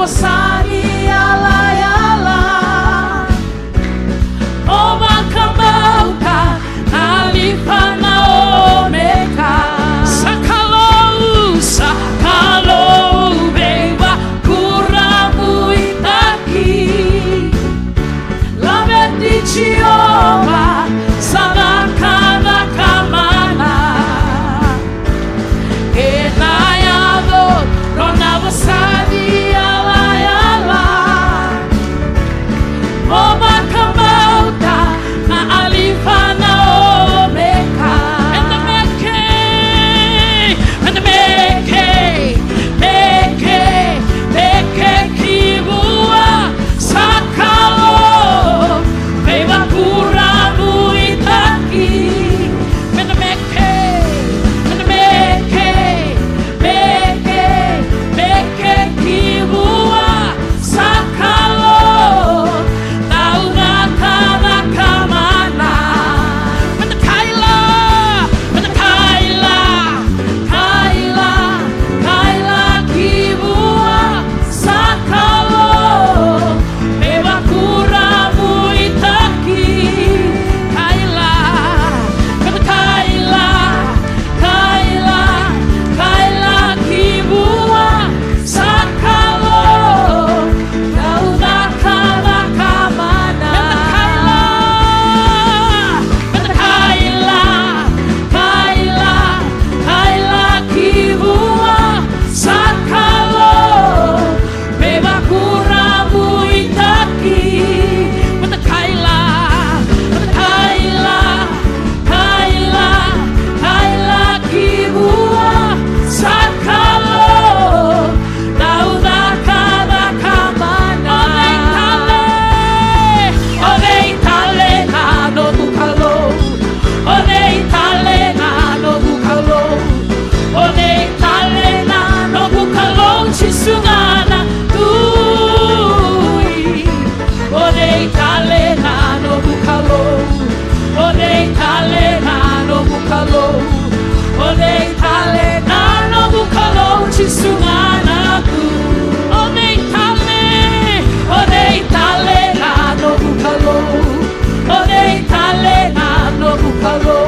Sani ala yala Oma kamauka Alifa na omeka Sakalou Bewa kuramu itaki Lameti chioma Sabakana kamana Enayado Rona wasadi ala yala Oma kamauta na alifa na omeka And the meke kibua sakalo Beba kuramu itaki And the meke kibua sakalo Dauda kana kamana And the kaila kibua sakalo Beba kuramu itaki Kaila kibua sakalo Dauda kana kamana And the kaila kibua sakalo Beba kuramu itaki And the kaila kibua sakalo Dauda kana kamana Odeitale na no bukalo Odeitale na no bukalo Odeitale na no bukalo Chisungana tui Odeitale na no bukalo Odeitale na no bukalo Odeitale na no bukalo Chisungana tui Odeitale na no bukalo Odeitale na no bukalo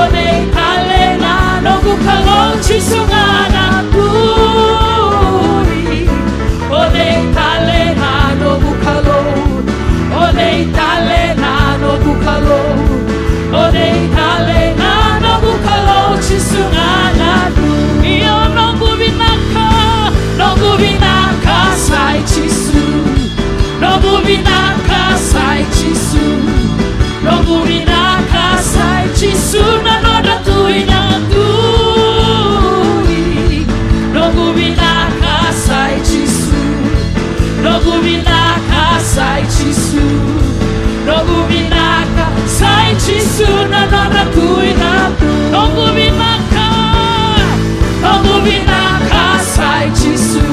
Odeitale na no bukalo Chisungana tui Odeitale na no bukalo Odeitale na no bukalo Odeitale na no bukalo Chisungana tui Iyo no gubinaka sai chisu No gubinaka sai chisu No gubinaka sai chisu Na noda tui na tui No gubinaka sai chisu No gubinaka sai chisu No gubinaka sai chisu Na noda tui na tui No gubinaka sai chisu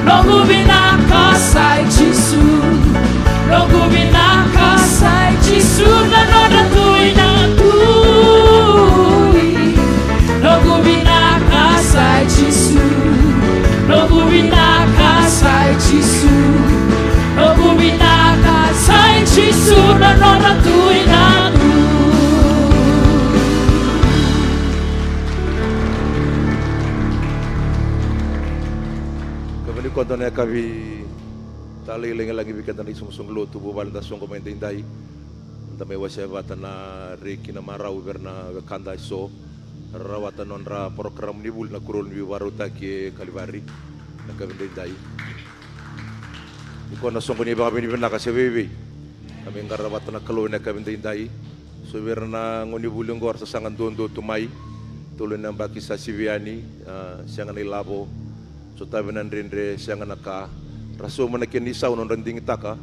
No gubinaka sai chisu No gubinaka sai chisu Na noda tui na tui No gubinaka sai chisu No gubinaka sai chisu No gubinaka sai chisu Na noda tui na tui Quando ne kavi tali lenga lagi bikin tadi sungsung lo tubuh balda song komen tindai tame wasevata na reki na marau berna kanda so rawatan onra program nibul na kurun bi waruta ki kalivari na kavi tindai iko na song ni ba ni berna ka sewewe kami ngarawatan na kalo na kavi tindai so berna ngoni bulung gor sasangan dondo tumai tulun na baki sa siviani siangan ilabo so tabi nan rendre siang naka raso manakin isaw non rending taka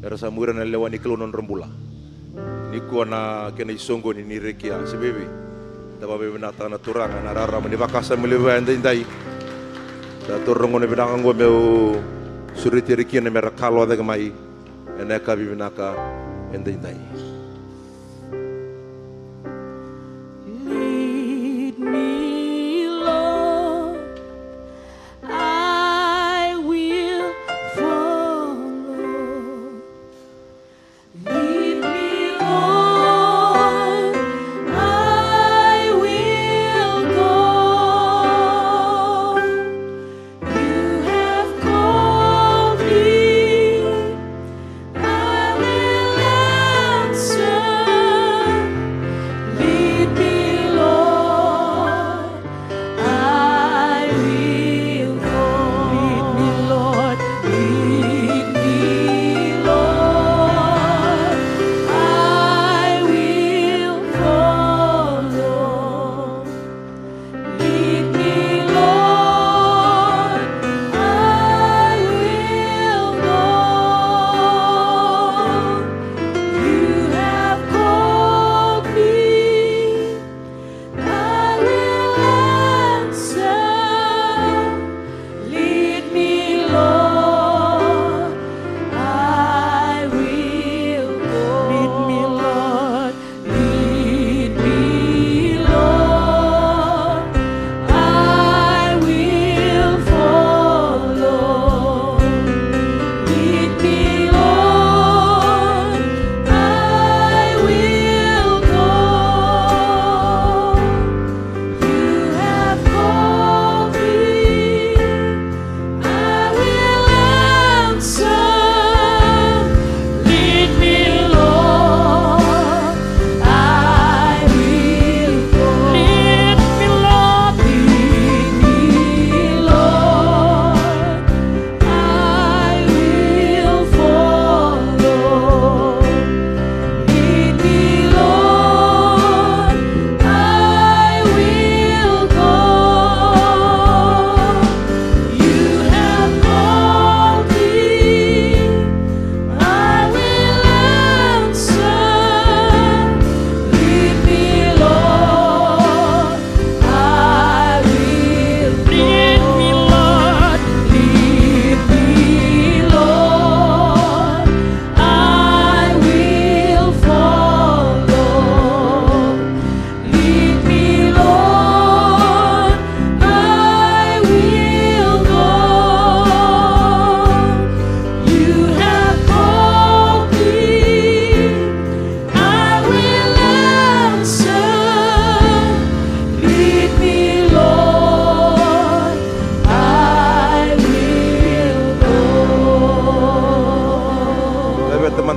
rasa mura na lewani kilo non rembula ni ko na kena isongo ni rekia sebebe taba bebe na tana turanga na rara mani bakasa melewa ndai da torongo ne bidang ngo meu suriti rekia ne mera kalo daga mai enaka bibi naka ndai Lead me, Lord, I will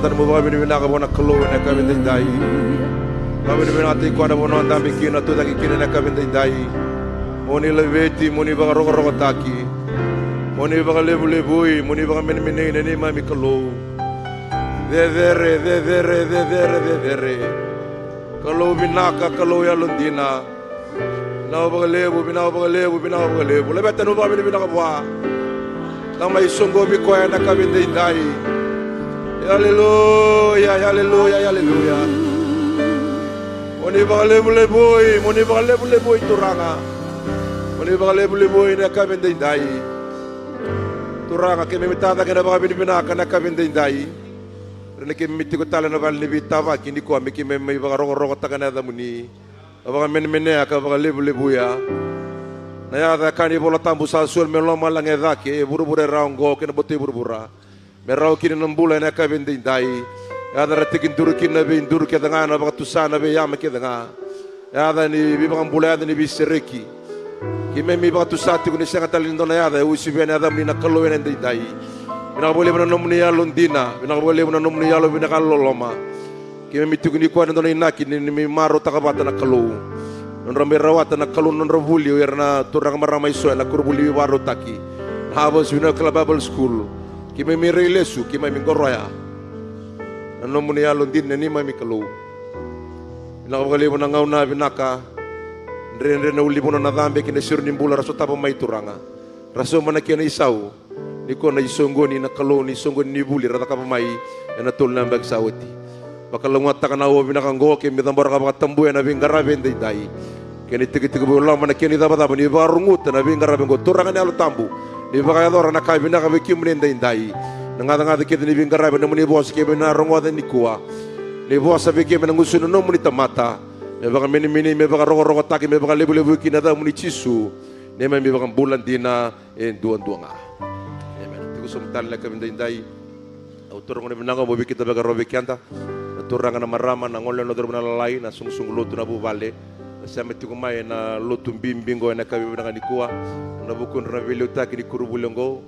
Tanu mo baka binibinaka mo na kaluwi na kami dinday. Baka binibinaka ko na mo na ang dami kina to taki kina na kami dinday. Moni leveti, moni baka roko taki. Moni baka lebu-lebui, moni baka minimini na ni mami kalu. Dedere. Kalu binaka, kalu ya lundina. Binaw baka lebu. Lebet tanu baka binibinaka buha. Nang may sunggobi ko na kami dinday. Hallelujah. Moni baka lebu-lebui turanga. Moni baka lebu-lebui na kami dinday. Turanga kami mitata kena baka binibinaka na kami dinday. Rene kami miti ko tala na bal ni bitava kini ko ami kami may baka roko takana da muni. Baka men aka baka lebu-lebuya. Na yada kani bola tambu sa sul meloma lang edake buru-buru raungo kena boti buru-bura. Merau kini nambula na kami dinday. Yada ratikin durukin na be indur ke danga na baka tusana be yama ke danga. Yada ni bibang bula yada ni bisereki. Kime mi baka tusati ko ni senga talindo na yada usi be na yada ni nakalo na dinday. Binakabole mo na nomni yalo ndina, binakabole mo na nomni yalo binakaloloma. Kime mi tukuni ko na inaki ni mi maro takabata na kalu. Non rambe rawata na kalu non ravuli yerna turang maramay so na kurbuli waro taki. Habos Vernacular Bible School. Kime mi reilesu, kime mi goroya. Nomni yalo ndina ni mami kalu. Binakabole mo na ngauna binaka. Nre na uli mo na nadambe kina sir nimbula raso tapa may turanga. Raso manakya na isaw. Niko na isonggo ni nakalo ni isonggo ni buli rata ka pamay na tul na bagsawati. Baka lungat ta kana wo binakanggo ke midambar ka baka tambu na bingarabe ndai. Keni tigi bola man keni daba ni barungut na bingarabe go turanga ni alu tambu. Ni baka yadora na kai binaka bikim ndai. Ngada ke ni bingarabe na muni bos ke bina rongo da nikua. Ni bos sabe ke na ngusu no muni tamata. Me baka mini me baka rogo taki me baka lebu kinada muni chisu. Ne me baka bulan dina en duanga. Sumtal na kami dinday. Autor ng binanga mo bikita baga robe kyanta. Naturanga na marama na ngolo na dormo na lalay na sungsung luto na bubale. Sa meti kumay na luto bimbingo na kami binanga nikua. Na bukun ravelio taki ni kurubulongo.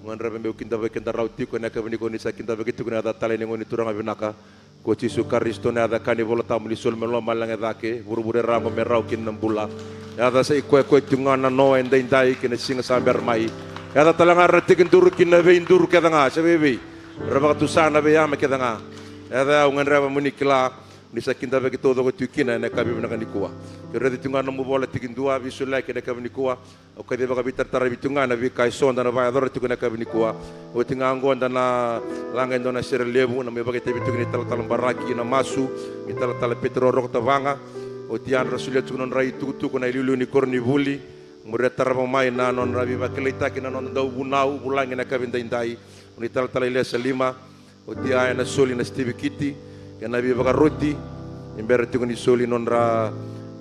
Ngan rabe me kinta baga kinta rauti ko na kami ni sa kinta baga tu na tala ni ngoni turanga binaka. Ko Yesu Kristo na da kani volata mo ni sol melo malanga dake buru-buru ramo merau kin nambula. Ya da sa ikwe tungana no endai kin singa samber mai. Kata talanga ratikin duru kina be indur kata nga sebebe raba tusana be yama kata nga ada ungan raba munikla nisa kinda be todo ko tukina na kabi na kanikua kero ditunga no bola tikin dua bisulai kena kabi nikua o kade baka bitar tara bitunga na bi kai sonda na ba ador tukuna kabi nikua o tinga ango na langa ndona sere lebu na me baka te bitunga tal baraki na masu mitala tala petro rok tavanga o tian rasulia tukunon rai tutu kuna ilulu ni korni buli murid tarapamay na non rabi bakilita kina non daw bunau bulang na kabinda indai unital talile salima o tiaya na soli na Stevie Kitty kana bi baka roti imbere tikuni soli non ra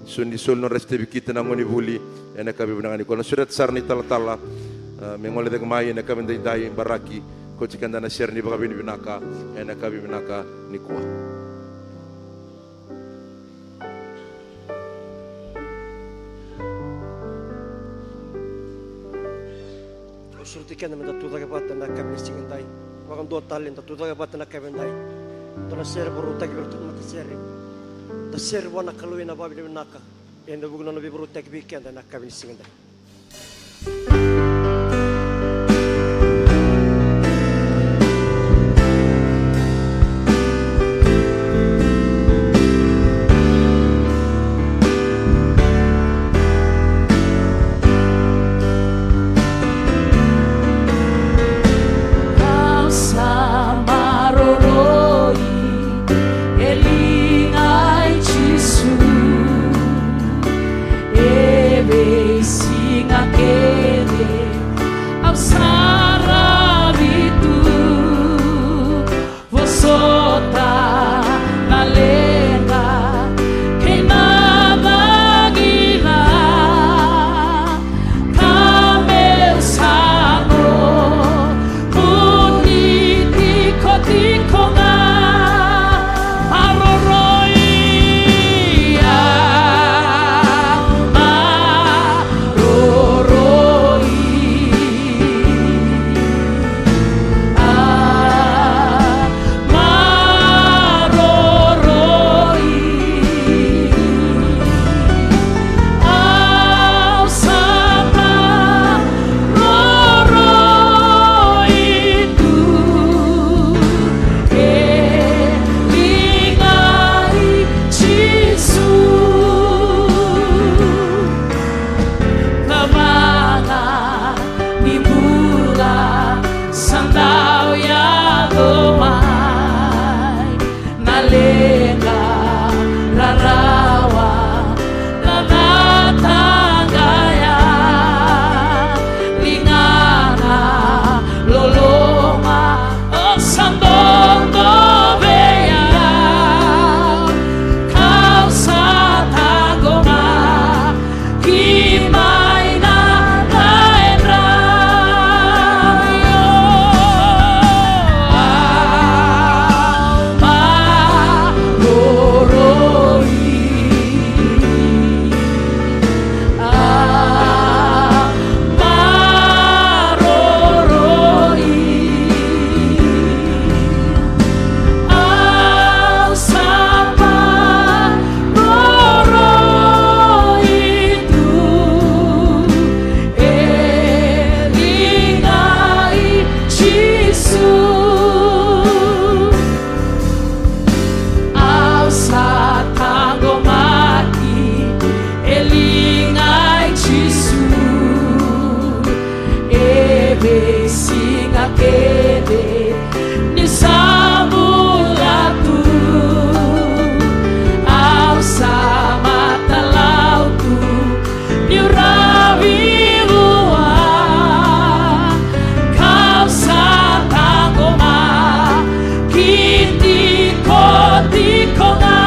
sundi sol non ra Stevie Kitty na ngoni buli ena kabi binangani ko na surat sarni tala mengole de mai na kabinda indai baraki ko cikanda na share ni baka binaka ena kabi binaka ni kuwa. Surti kena minta tuta kapata na kami singendai. Wakang dua talent tuta kapata na kami ndai. Tona ser berutak bertut mata ser. Ta ser wana kalau ina babi de naka. Enda bugno no berutak bikin na kami singendai. See singa kede ni samula tu au sama talau tu ni rawi lua kau satangoma kiti koti konga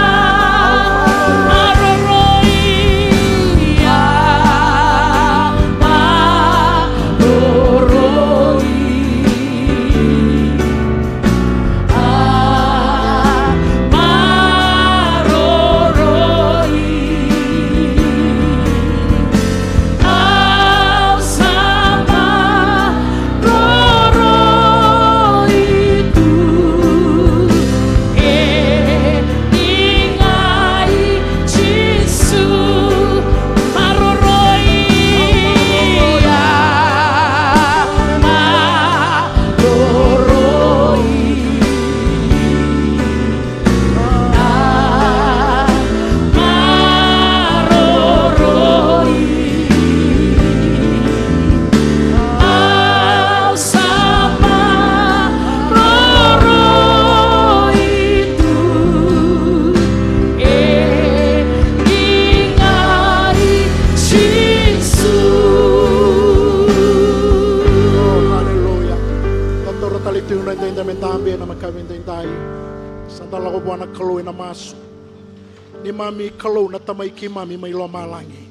ni mami kalau na tamay ki mami may lomalangi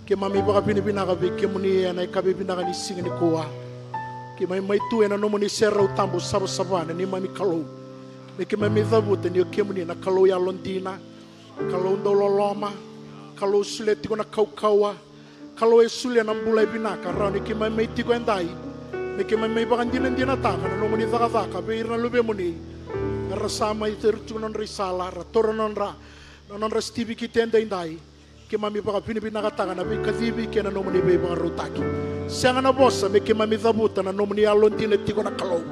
ki mami baka pinipinaga bi ki muni na ikabi pinaga ni singa ni kuwa ki may tu na no muni serra utambo sabo sabana ni mami kalau me ki mami dabuta ni ki muni na kalau ya londina kalau ndolo loma kalau suleti ko na kaukawa kalau e sulia na mbula binaka rani ki mami ti ko endai me ki mami baka ndina taka na no muni zaka be irna lube muni rasama itu non risala rator non restibi kitenda indai ke mami baka pinipina katanga na bikadibi ke na nomuni be baka rotaki sianga na bossa me ke mami zabuta na nomuni alondine tiko na kalau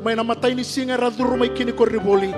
mai na matai ni singa raduru mai kini koriboli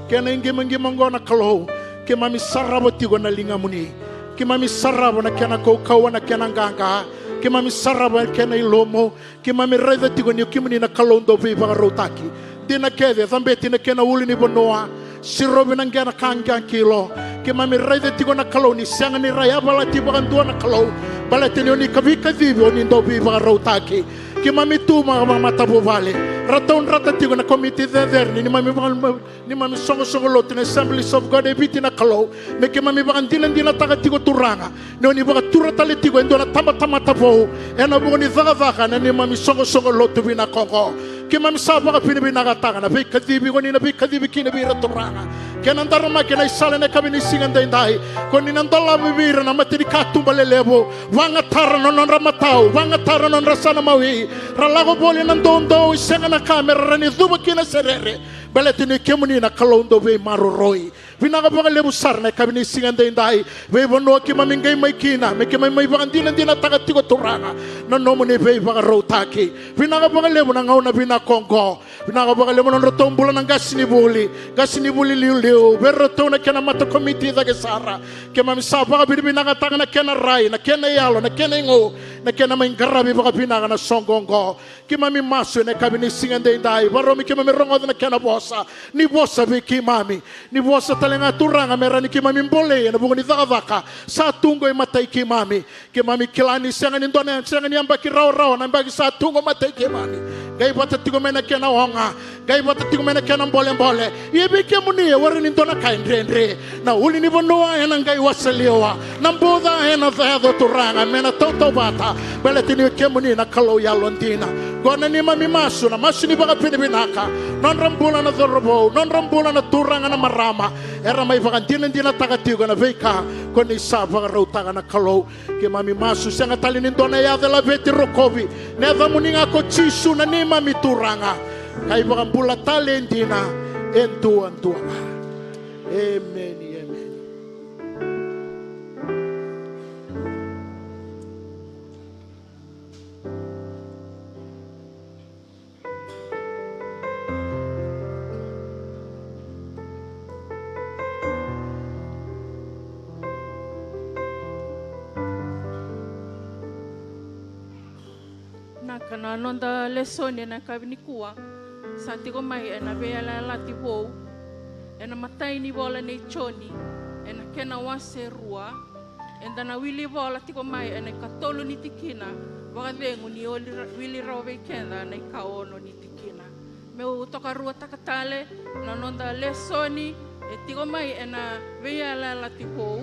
ke na inge mangona kalau ke mami sarabo tiko na linga muni ke mami sarabo na kena kau na kena nganga ke mami sarabo ke na ilomo ke mami reza tiko ni kimuni na kalau ndo be baka rotaki dina kede zambeti na kena uli ni bonoa sirobi na ngana kanga kilo ke mami raide tigo na kalau ni sanga ni raya bala tiba kan dua na kalau bala teni oni kabika dibi oni ndobi ba rautaki ke mami tu mata bovale raton rata tigo na komite der ni mami songo lot na Assemblies of God ebiti na kalau me ke mami ba dina taga tigo turanga ni oni ba turata le tigo ndo na tama tabo ena bo ni zaga na ni mami songo lot bina kongo ke mami saba ka pini bina katanga na be kadibi ko ni na be kadibi kina bira turanga ke nandarama ke na isala na kabini singanda indai ko ni nandala bibira na matini katumba lelebo wanga tara non ramatau wanga tara non rasana mawi ralago boli nandondo isenga na kamera rani zuba kina serere baletini kemuni na kalondo be maroroi bina ka baka lebu sar na kabini singanda indai be bono ki mami ngai mai kina me ke mai bakandina dina tagati ko turanga na nomone be baka rotaki bina ka baka lebu na ngauna bina kongo bina ka baka lebu na rotombula na gasini buli liu berroto na kena mata komiti da gesara ke mami saba ka bina ka tanga na kena rai na kena yalo na kena ngo na kena mai ngarabi baka bina na songongo ke mami maso na kabini singanda indai baromi ke mami rongo na kena bosa ni bosa be ki mami ni bosa talenga turanga merani ki mami mbole na bungoni zakavaka sa tungo e matai ki mami kilani senga ni ndone senga ni ambaki raw na ambaki sa tungo matai ki mami gai bata tigo mena kena honga gai bata tigo mena kena mbole yebe ke muni wari ni ndona kaindrendre na uli ni bonoa ena ngai wasalewa na mboda ena zado turanga mena toto bata bele tini ke muni na kalau ya londina gona ni mami masu na masu ni baka pini binaka non rambula na zorobo non rambula na turanga na marama era mai vakantina dina takatigo na veka koni sa vakarauta na kalau ke mami masu senga tali ni ndona ya dela veti rokovi ne vamuninga ko chisu na ni mami turanga kai vakambula tali ndina entua amen. Kana nonda lesoni na kavinikua. Sa tiko mai e na vea la lati wou. E na matai ni wola nei choni. E na kena wase rua. E na wili wola tiko mai e na katolo ni tikina. Waka vengu ni wili rove kenda na ikaono ni tikina. Meu toka rua takatale. Na nonda lesoni. E tiko mai e na vea la lati wou.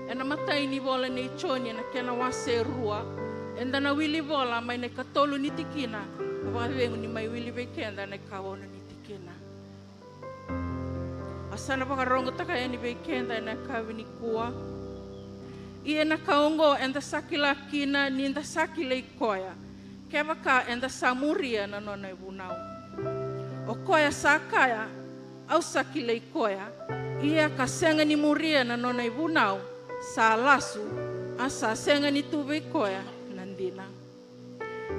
E na matai ni wola nei choni e na kena wase rua. E na wili wola mai na katolo ni tikina. Wakavengu ni mai wili veikenda na kawono ni tikina. Asana wakarongo taka ni veikenda na kawini kua. Ie na kaongo enda sakila kina ni enda sakila ikoya. Kewa ka enda samuria na nona ibunau. O koya sakaya au sakila ikoya. Ie ka senga ni muria na nona ibunau. Sa lasu asa senga ni tuve ikoya nandina.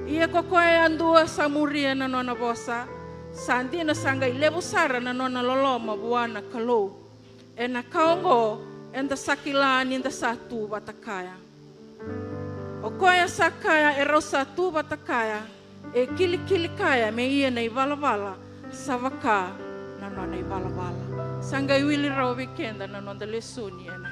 Ia kokoe andua samuria na nona bosa, sandi na sanga ilevo sara na nona loloma buana kalou. E na kaongo enda sakilani enda satu batakaya. O koea sakaya e rau satu batakaya, e kili kaya me ia na ivala savaka na nona ivala. Sanga iwili rau vikenda na nona lesuni e na.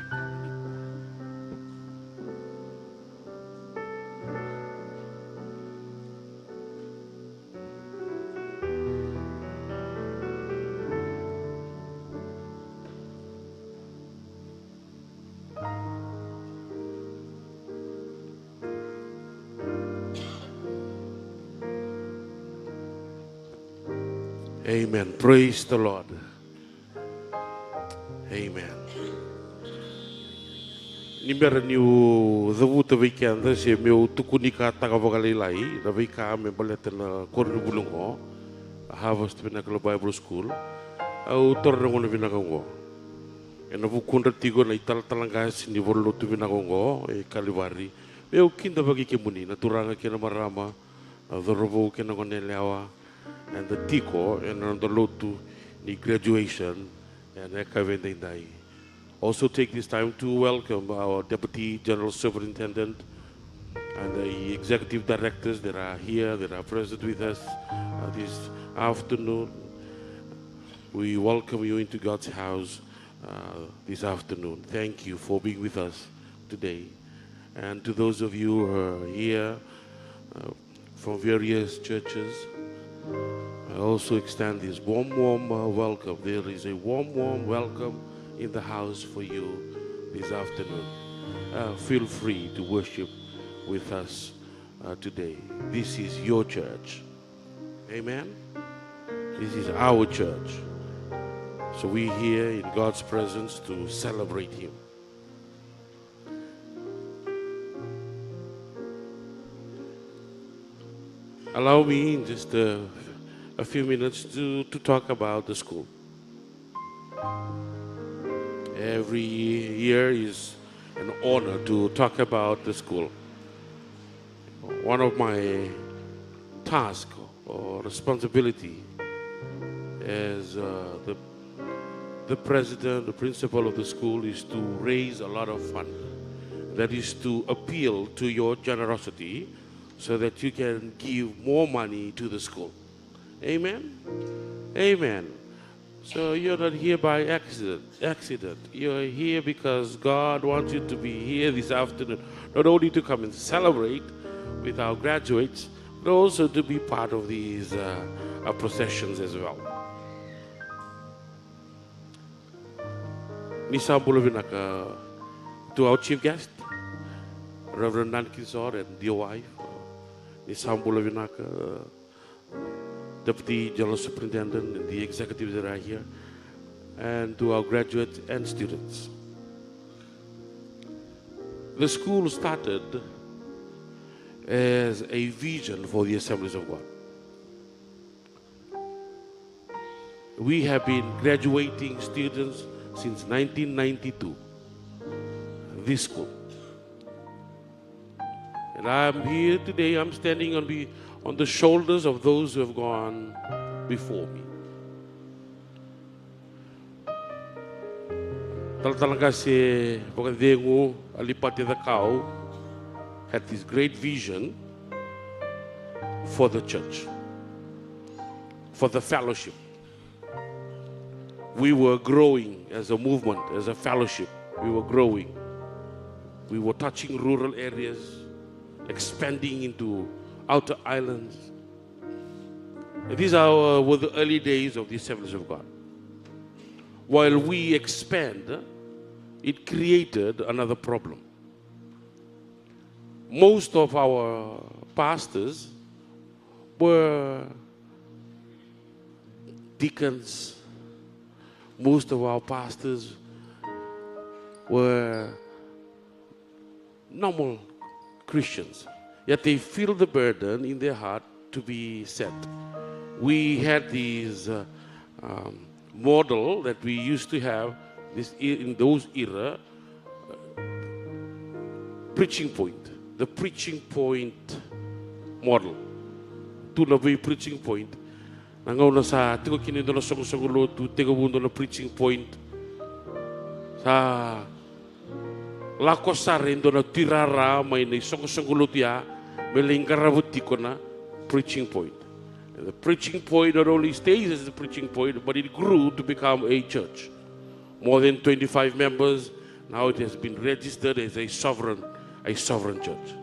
Amen. Praise the Lord. Amen. Nimera niu dhavuta weekend se meu tukunika tagavagalilai na weika me baleta na korno bulungo Harvest Vernacular Bible School au torna ngona vinagongo. E na vukunda tigo na italtalangas ni vollo tu vinagongo e kalivari. Meu kinda bagi ke muni na turanga ke na marama dorovo ke na ngone and the tiko and on the lotu the graduation and ekavendai. Also take this time to welcome our Deputy General Superintendent and the executive directors that are here, that are present with us this afternoon. We welcome you into God's house this afternoon. Thank you for being with us today. And to those of you who are here from various churches, I also extend this warm welcome. There is a warm welcome in the house for you this afternoon. Feel free to worship with us today. This is your church. Amen? This is our church. So we're here in God's presence to celebrate Him. Allow me in just a few minutes to talk about the school. Every year is an honor to talk about the school. One of my tasks or responsibility as the president, the principal of the school is to raise a lot of fund. That is to appeal to your generosity so that you can give more money to the school. Amen? Amen. So you're not here by accident. You're here because God wants you to be here this afternoon, not only to come and celebrate with our graduates, but also to be part of these processions as well. To our chief guest, Reverend Nankisor and dear wife, Deputy General Superintendent and the executives that are here, and to our graduates and students. The school started as a vision for the Assemblies of God. We have been graduating students since 1992, this school. And I'm here today, I'm standing on the shoulders of those who have gone before me. Talaga si Pagkadengu Alipati the Cow had this great vision for the church, for the fellowship. We were growing as a movement, as a fellowship. We were growing. We were touching rural areas, expanding into outer islands. And these were the early days of the Assemblies of God. While we expand, it created another problem. Most of our pastors were deacons. Most of our pastors were normal Christians. Yet they feel the burden in their heart to be set. We had these model that we used to have in those era, preaching point, the preaching point model. Tula be preaching point. Nangaw na sa tigo kinindo na song-songulo tu tigo bundo na preaching point. Sa lakosare ndo na tirara may na song-songulo tiya may lingkarabuti ko na preaching point. And the preaching point not only stays as the preaching point, but it grew to become a church. More than 25 members. Now it has been registered as a sovereign church.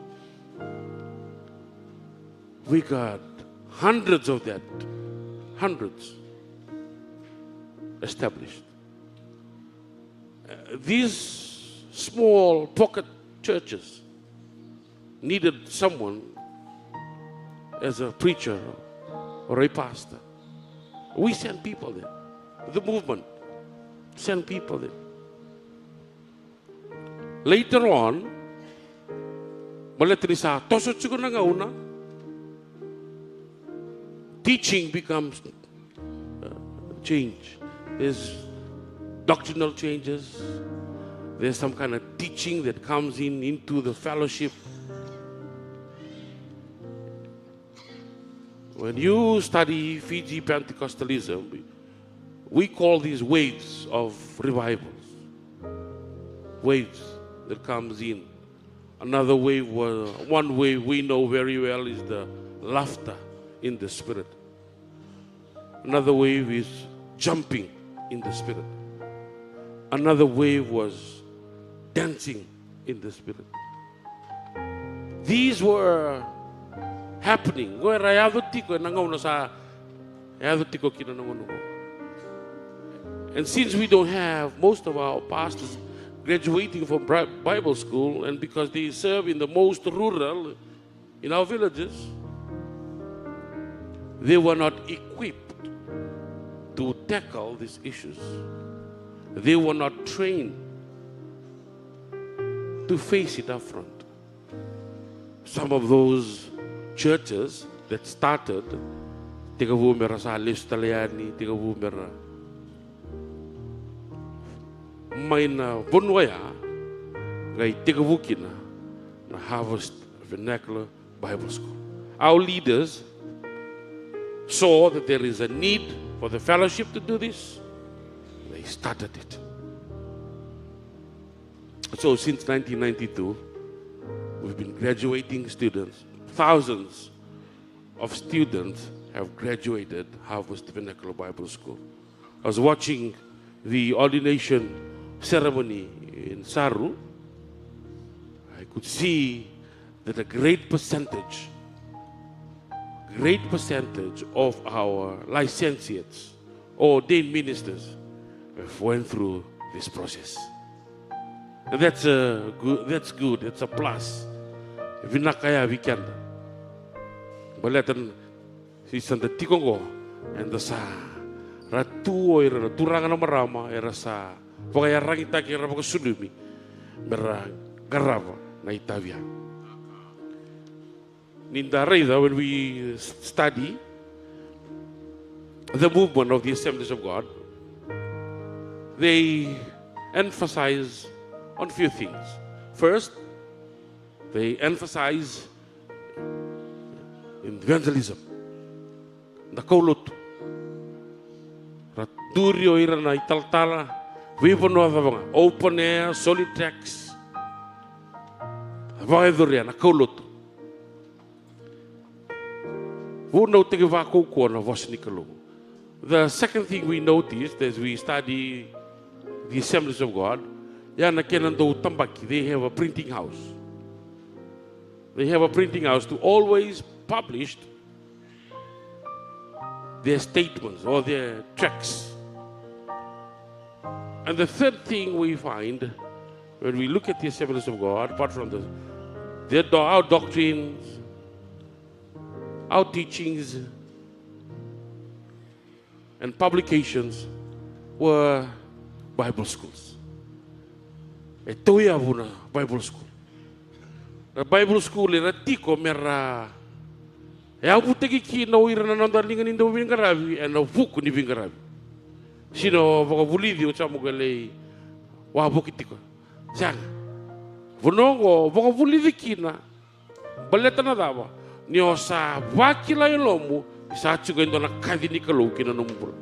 We got hundreds of that, hundreds established. These small pocket churches needed someone as a preacher or a pastor. We sent people there. The movement sent people there. Later on, teaching becomes change. There's doctrinal changes. There's some kind of teaching that comes into the fellowship. When you study Fiji Pentecostalism, we call these waves of revivals. Waves that comes in. Another wave one wave we know very well is the laughter in the spirit. Another wave is jumping in the spirit. Another wave was dancing in the spirit. These were happening. And since we don't have most of our pastors graduating from Bible school, and because they serve in the most rural in our villages, they were not equipped to tackle these issues. They were not trained to face it up front. Some of those churches that started, tigawu mera sa Listaliani, tigawu mera may na bunwaya ngay tigawu kina na Harvest Vernacular Bible School. Our leaders saw that there is a need for the fellowship to do this. They started it. So since 1992, we've been graduating students. Thousands of students have graduated Harvest Vernacular Bible School. I was watching the ordination ceremony in Saru. I could see that a great percentage of our licentiates or ordained ministers have went through this process. And that's good. It's a plus. Vinakaya weekend. Balatan si Santa Tikongo and the sa ratu oira turangan marama era sa pagaya rangita kira pagsulumi mera garava na Itavia. Ninda Reida, when we study the movement of the Assemblies of God, they emphasize on few things. First, they emphasize in evangelism. Nakaulot. Raturio ira na italtala. Vivono open air, solid tracks. Vaedoria nakaulot. The second thing we noticed as we study the Assemblies of God, they have a printing house. They have a printing house to always publish their statements or their tracts. And the third thing we find when we look at the Assemblies of God, apart from our doctrines, our teachings, and publications, were Bible schools. Bible school. The Bible school era tiko mera butegi ki no ira na nondarlinga nindo vingaravi and no vuku ni vingaravi. Sino vaka vulidi o chamu galei wa bukitiko. Jang. Vonongo vaka vulidi kina baleta na dava ni o sa vakila yolomu isa chuga indo na kadini kalau kina no mubul.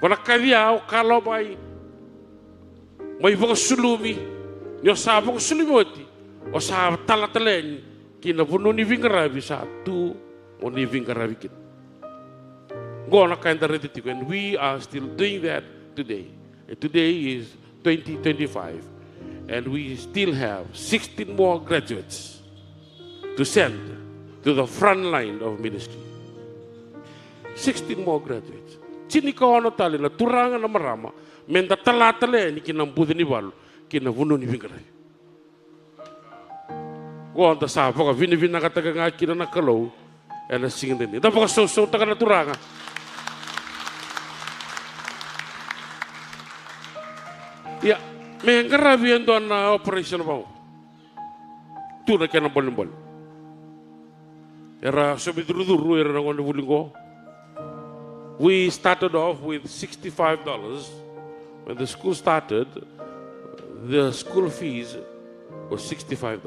Wana kadia o kalau mai vaka sulumi ni o sa vaka sulumi oti. O sa talatalen kina puno ni vingaravi sa tu o ni vingaravi kin. Go na kind of ready, and we are still doing that today. And today is 2025, and we still have 16 more graduates to send to the front line of ministry. 16 more graduates. Chini ka ono tali na turanga na marama menda talatalen kina mbude ni balu kina puno ni vingaravi. Go on the Savoga, Vinavinaga kina na kalau, and a singing the Dapaka so Tagaturanga. Yeah, me Garavian on operation about to the cannibal. Era Sobidru era on the Wulingo. We started off with $65. When the school started, the school fees was $65.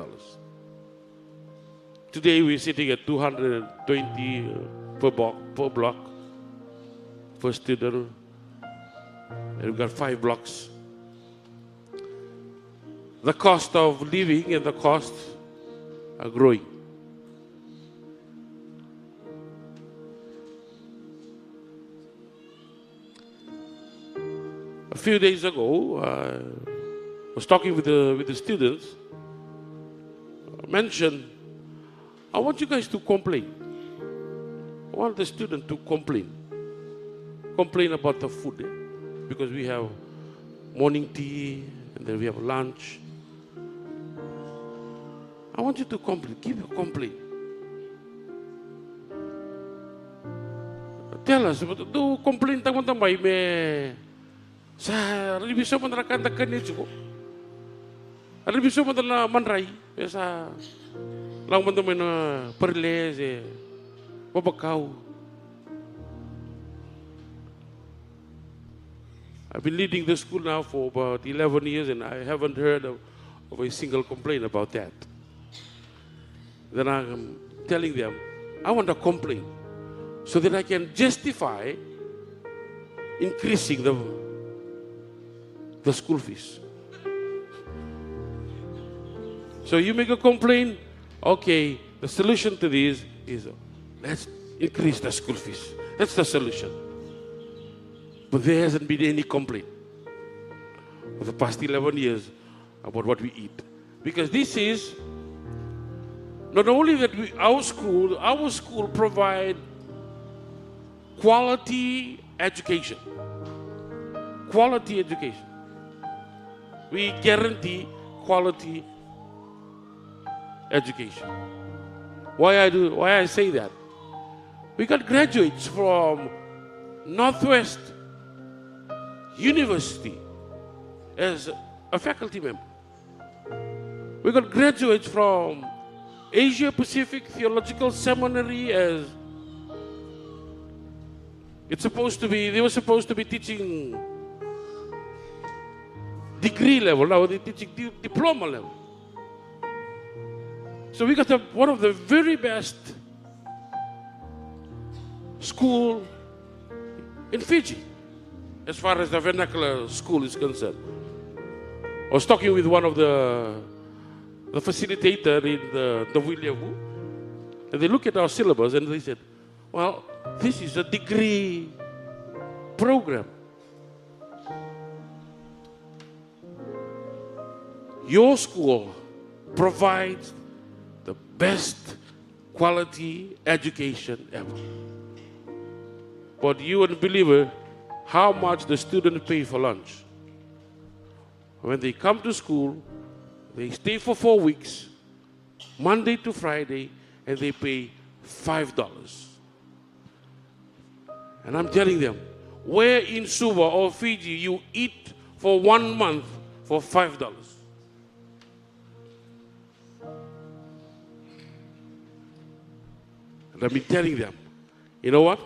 Today we're sitting at $220 per block per student, and we've got 5 blocks. The cost of living and the costs are growing. A few days ago, I was talking with the students. I mentioned, I want you guys to complain. I want the student to complain. Complain about the food. Because we have morning tea, and then we have lunch. I want you to complain. Give a complaint. Tell us, do complain tamay me sa reviso man ra kanta kanito ko. Reviso man na manray sa lang man tamay na perles babakaw. I've been leading the school now for about 11 years and I haven't heard of a single complaint about that. Then I'm telling them, I want a complaint so that I can justify increasing the school fees. So you make a complaint, okay, the solution to this is let's increase the school fees. That's the solution. But there hasn't been any complaint for the past 11 years about what we eat. Because this is not only that our school provide quality education. Quality education. We guarantee quality education. Why I say that? We got graduates from Northwest University as a faculty member. We got graduates from Asia Pacific Theological Seminary as they were supposed to be teaching degree level, now they're teaching diploma level. So we got one of the very best school in Fiji as far as the Vernacular school is concerned. I was talking with one of the facilitator in the Williamu. And they look at our syllabus and they said, well, this is a degree program. Your school provides the best quality education ever. But you wouldn't believe how much the students pay for lunch. When they come to school, they stay for 4 weeks, Monday to Friday, and they pay $5. And I'm telling them, where in Suva or Fiji you eat for 1 month for $5? And I've been telling them, you know what?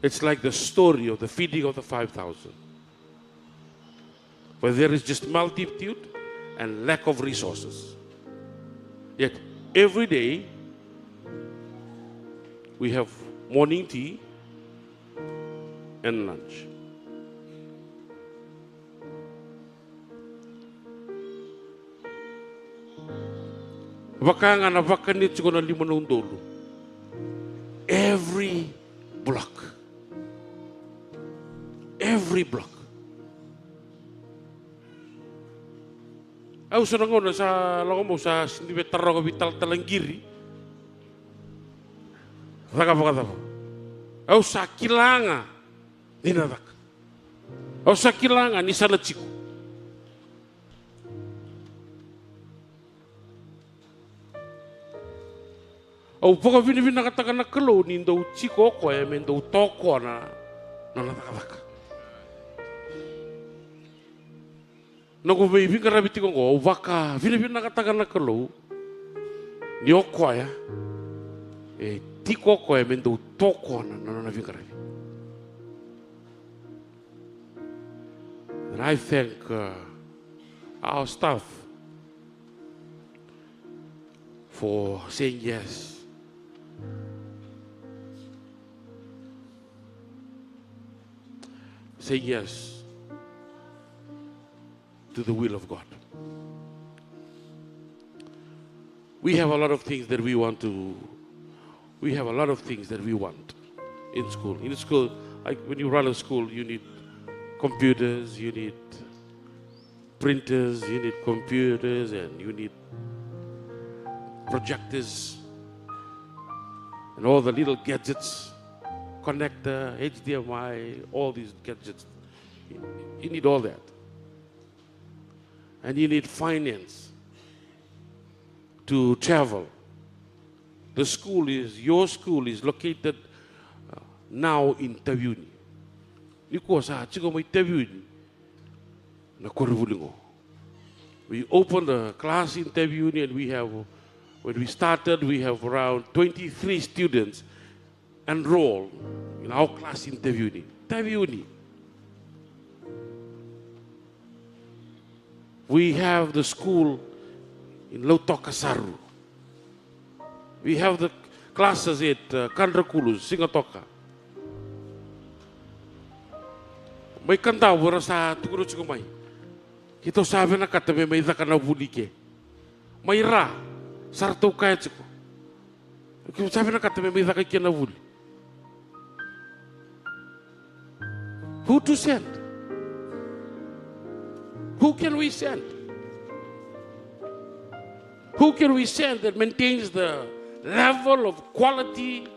It's like the story of the feeding of the 5,000, where there is just multitude and lack of resources. Yet every day we have morning tea and lunch. Wakanga na wakanit siguro na 5 dolo. Every block. Every block. Au sa nangon sa lango mo sa sinibetaro ko vital talangiri. Raka baka. Au sa kilanga dinadak. Au sa kilanga ni salachiku. Au poko vini nakataka na kalo ni ndo chiko ko e men do toko na nakataka. Naku vei vinga rabiti ko ngo waka vini nakataka na kalo ni okoya e tiko ko e men do toko na vinga rabi. And I thank our staff for saying yes. Say yes to the will of God. We have a lot of things that we want to, we have a lot of things that we want in school. In school, like when you run a school, you need computers, you need printers, you need computers, and you need projectors, and all the little gadgets. Connector, HDMI, all these gadgets. You need all that. And you need finance to travel. The school is, your school is located now in Taviuni. Niko sa chico may Taviuni na Koruvulingo. We opened a class in Taviuni and we have, when we started, we have around 23 students enroll in our class in Taviuni. We have the school in Lautokasaru. We have the classes at Kandrakulus, Singatoka. May kanta wala sa tuguro ko may. Kito sabi na katabi may daka na bulike. May ra sarto kaya ko. Kito sabi na katabi may daka kina buli. Who to send? Who can we send? Who can we send that maintains the level of quality?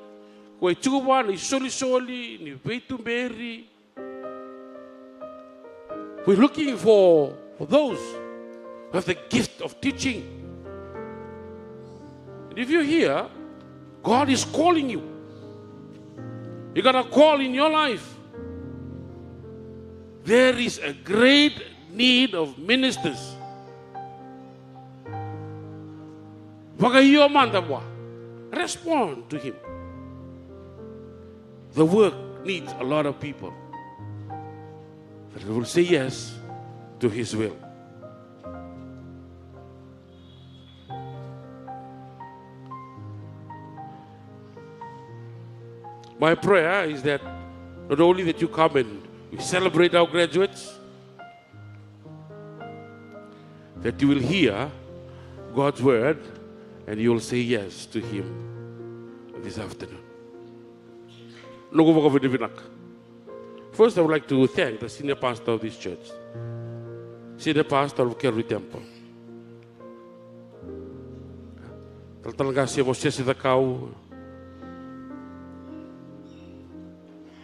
Kwe chuba ni soli ni veitumberi. We're looking for those who have the gift of teaching. And if you're here, God is calling you. You got a call in your life. There is a great need of ministers. Respond to him. The work needs a lot of people that will say yes to his will. My prayer is that not only that you come and we celebrate our graduates, that you will hear God's word, and you'll say yes to Him this afternoon. First, I would like to thank the senior pastor of this church, senior pastor of Calvary Temple.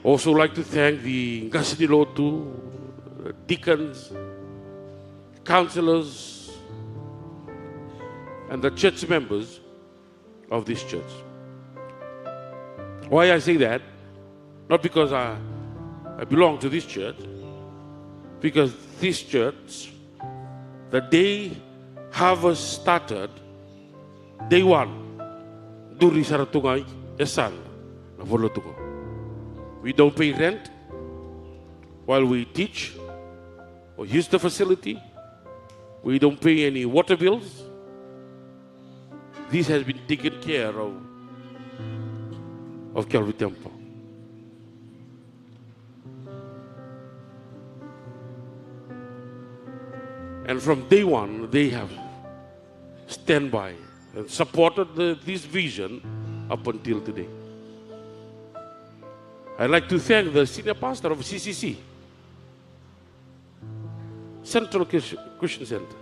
Also like to thank the Ngasidilotu, deacons, counselors, and the church members of this church. Why I say that? Not because I belong to this church, because this church, the day harvest started, day one, duri saratungai esan na volotungo. We don't pay rent while we teach or use the facility. We don't pay any water bills. This has been taken care of Calvary Temple. And from day one, they have stand by and supported this vision up until today. I'd like to thank the senior pastor of CCC, Central Christian Center,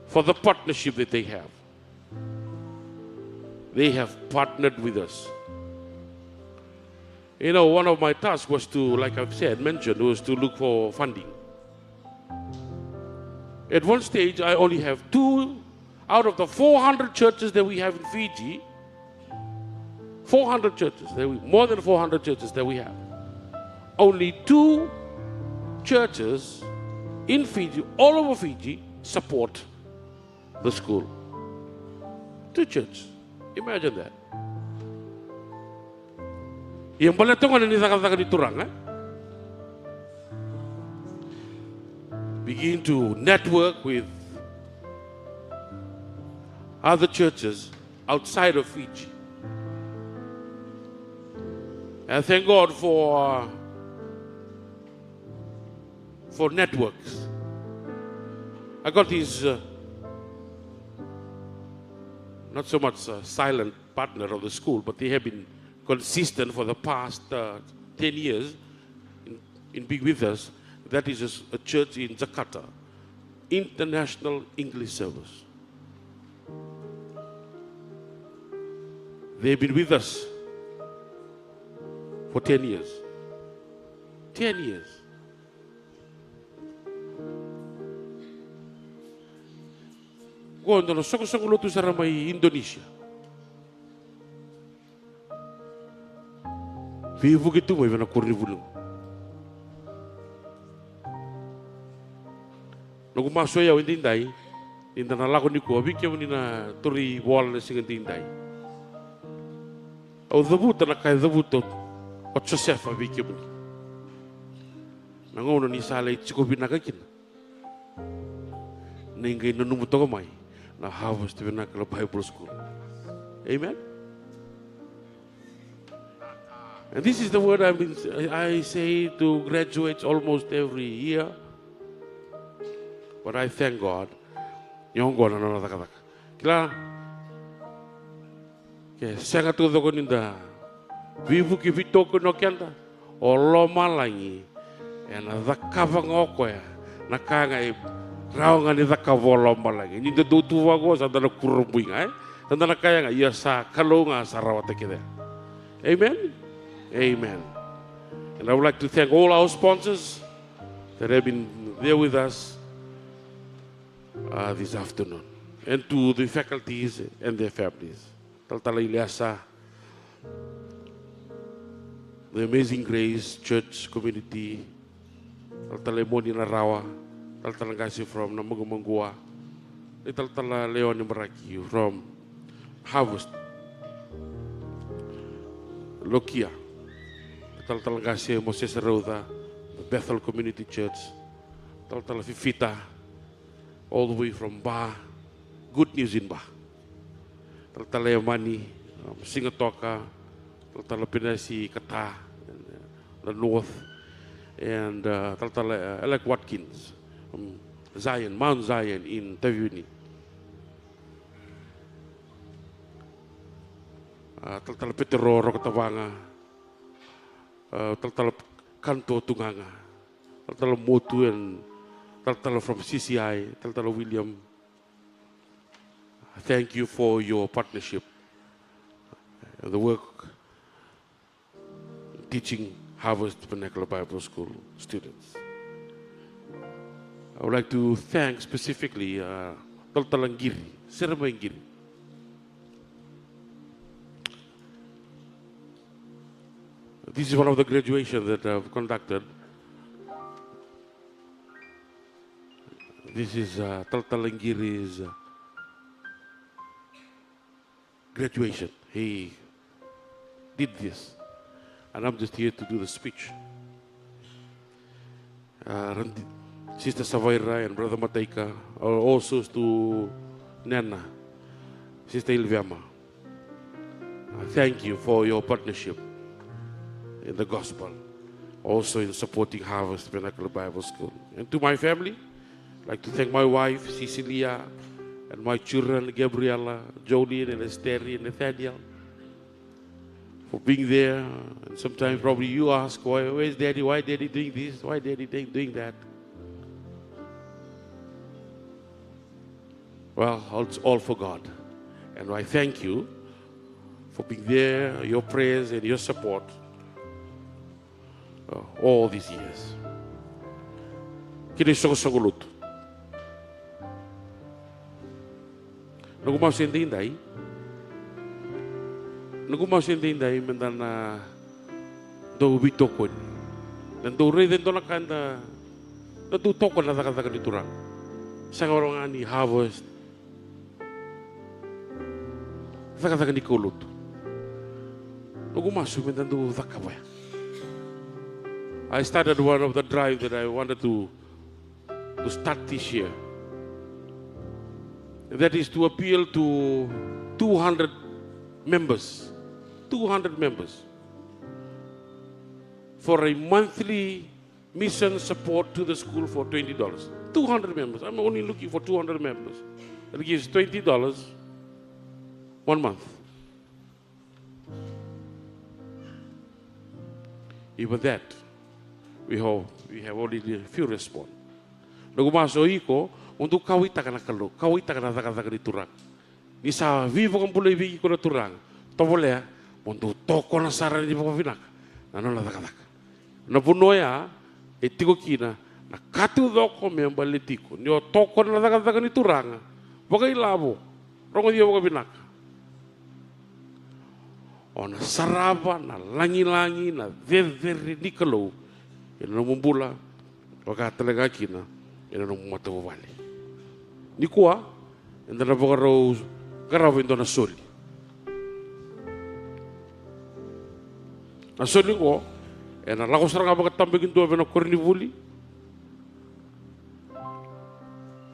for the partnership that they have. They have partnered with us. You know, one of my tasks was to, like I've said, mentioned, was to look for funding. At one stage, I only have 2 out of the 400 churches that we have in Fiji. 400 churches, more than 400 churches that we have. Only 2 churches in Fiji, all over Fiji, support the school. 2 churches. Imagine that. Yang pala ito ni sakal-sakal di turang, begin to network with other churches outside of Fiji. And thank God for networks. I got these not so much silent partner of the school, but they have been consistent for the past 10 years in being with us. That is a church in Jakarta, International English Service. They've been with us for 10 years. 10 years. Quando no soko lutu sa ramai Indonesia. Vivo gitu mo na kurribulong. Nung pumasok yaw hindi inday, hindi na lako ni ko, bigyan mo na turi wall na sing hindi inday. O debut na kay debut o Joseph bigyan mo ni. Nangono ni salay chiko binagakin. Ningay nanumuto ko may na harvest Vernacular Bible School. Amen. And this is the word I say to graduates almost every year. But I thank God. Yung God na nakatak. Kila, kaya sangat tuto ko ninda. Vivu ki vito ko no kianta. O loma langi. E na dhakava ngoko ya. Nakanga rao nga ni dhakava loma langi. Ninda dutuwa ko sa dana kurumbuing ay. Tanda na kaya nga iya sa kalunga sa rawata kita. Amen. Amen. And I would like to thank all our sponsors that have been there with us this afternoon, and to the faculties and their families. Taltala Ilyasa, the Amazing Grace Church Community, Taltala Moni Narawa, Taltala Gasi from Namagumangua, Taltala Leon Maraki from Harvest, Lokia, Taltala Gasi Moses Rauda, the Bethel Community Church, Taltala Fifita, all the way from Ba, Good News in Ba. Taltala Yamani, Singatoka, Taltala Pinasi, Kata, the North, and Taltala Alec Watkins, Zion, Mount Zion in Taviuni. Taltala Petero Rokatavanga, taltala Kanto Tunganga, taltala Motu and taltala from CCI, taltala William. Thank you for your partnership and the work teaching Harvest Vernacular Bible School students. I would like to thank specifically Taltalangiri, Sermaingiri. This is one of the graduations that I've conducted. This is Taltalangiri's graduation. He did this, and I'm just here to do the speech. Sister Savaira and Brother Mataika, also to Nana, Sister Ilviama. Thank you for your partnership in the gospel, also in supporting Harvest Vernacular Bible School. And to my family, I'd like to thank my wife, Cecilia, and my children, Gabriella, Jolene, and Esther, and Nathaniel, for being there. And sometimes probably you ask, where's Daddy? Why Daddy doing this? Why Daddy doing that? Well, it's all for God. And I thank you for being there, your prayers and your support all these years. Kini sogolut. Nagumau sendindai mendana do bitokon. Dan do reden do nakanda na do tokon na takataka ni turang. Sa orang ani Harvest takataka ni kulut. Nagumau mendana do takabaya. I started one of the drive that I wanted to start this year. That is to appeal to 200 members for a monthly mission support to the school for $20. 200 members. I'm only looking for 200 members. That gives $20 1 month. Even that, we have already a few respond. Nagumaso iko untuk kawita kana kalo, kawita kana taka di turang. Ni sa vivo kan pulai bigi ko na turang. Tobole untuk toko na sara di papinak. Nano na taka. Na punoya etiko kina na katu doko me baletico. Ni toko na taka ni turang. Bagai labo. Rongo dia bagai pinak. Ona saraba na langi-langi na very ni kalau. Ina mumbula waka talaga kina ina matawa wali. Ni kuwa ina na garaw ito na soli. Na soli ko ina lakos ra nga magtambigin do na kornivuli.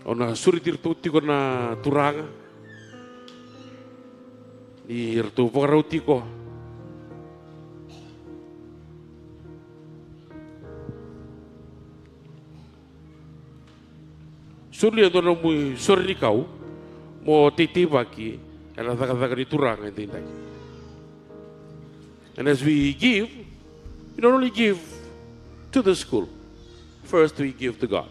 Ona suritir tuti ko na turanga. Ni rto pagaraw ko. Suli ito na muy sorry kau mo titibaki ana taka ni turang and tinday. And as we give, we don't only give to the school. First we give to God.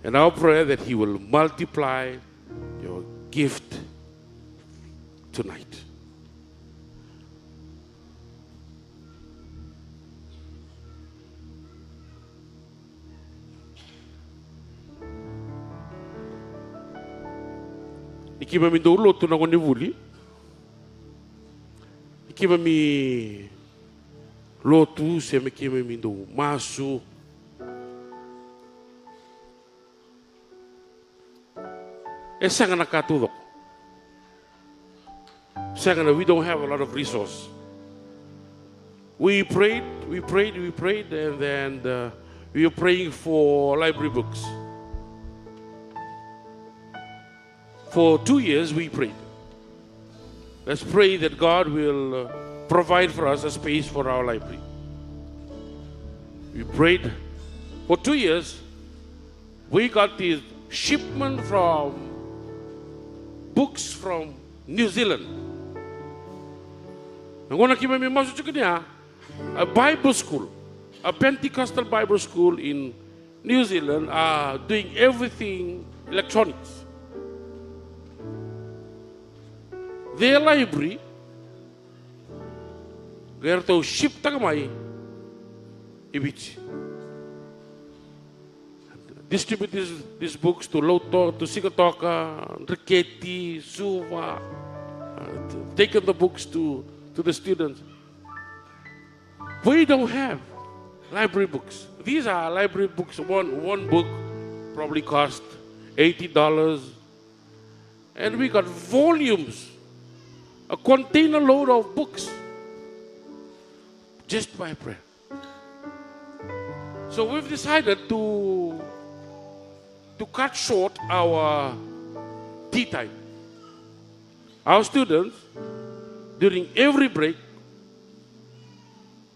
And our prayer that He will multiply your gift tonight. Ikima mi dolo tu na koni vuli. Ikima mi lotu se me kima mi do masu. Esanga na katudo. Second, we don't have a lot of resource. We prayed, and then we were praying for library books. For 2 years we prayed. Let's pray that God will provide for us a space for our library. We prayed For 2 years, we got this shipment from books from New Zealand. Ngona kima mi masuk juga ni a Bible school, a Pentecostal Bible school in New Zealand are doing everything electronics. Their library, they are to ship tagamai, ibich. Distribute these books to Loto, to Sigatoka, Riketi, Suva, taken the books to the students. We don't have library books. These are library books. One book probably cost $80. And we got volumes, a container load of books, just by prayer. So we've decided to cut short our tea time. Our students, during every break,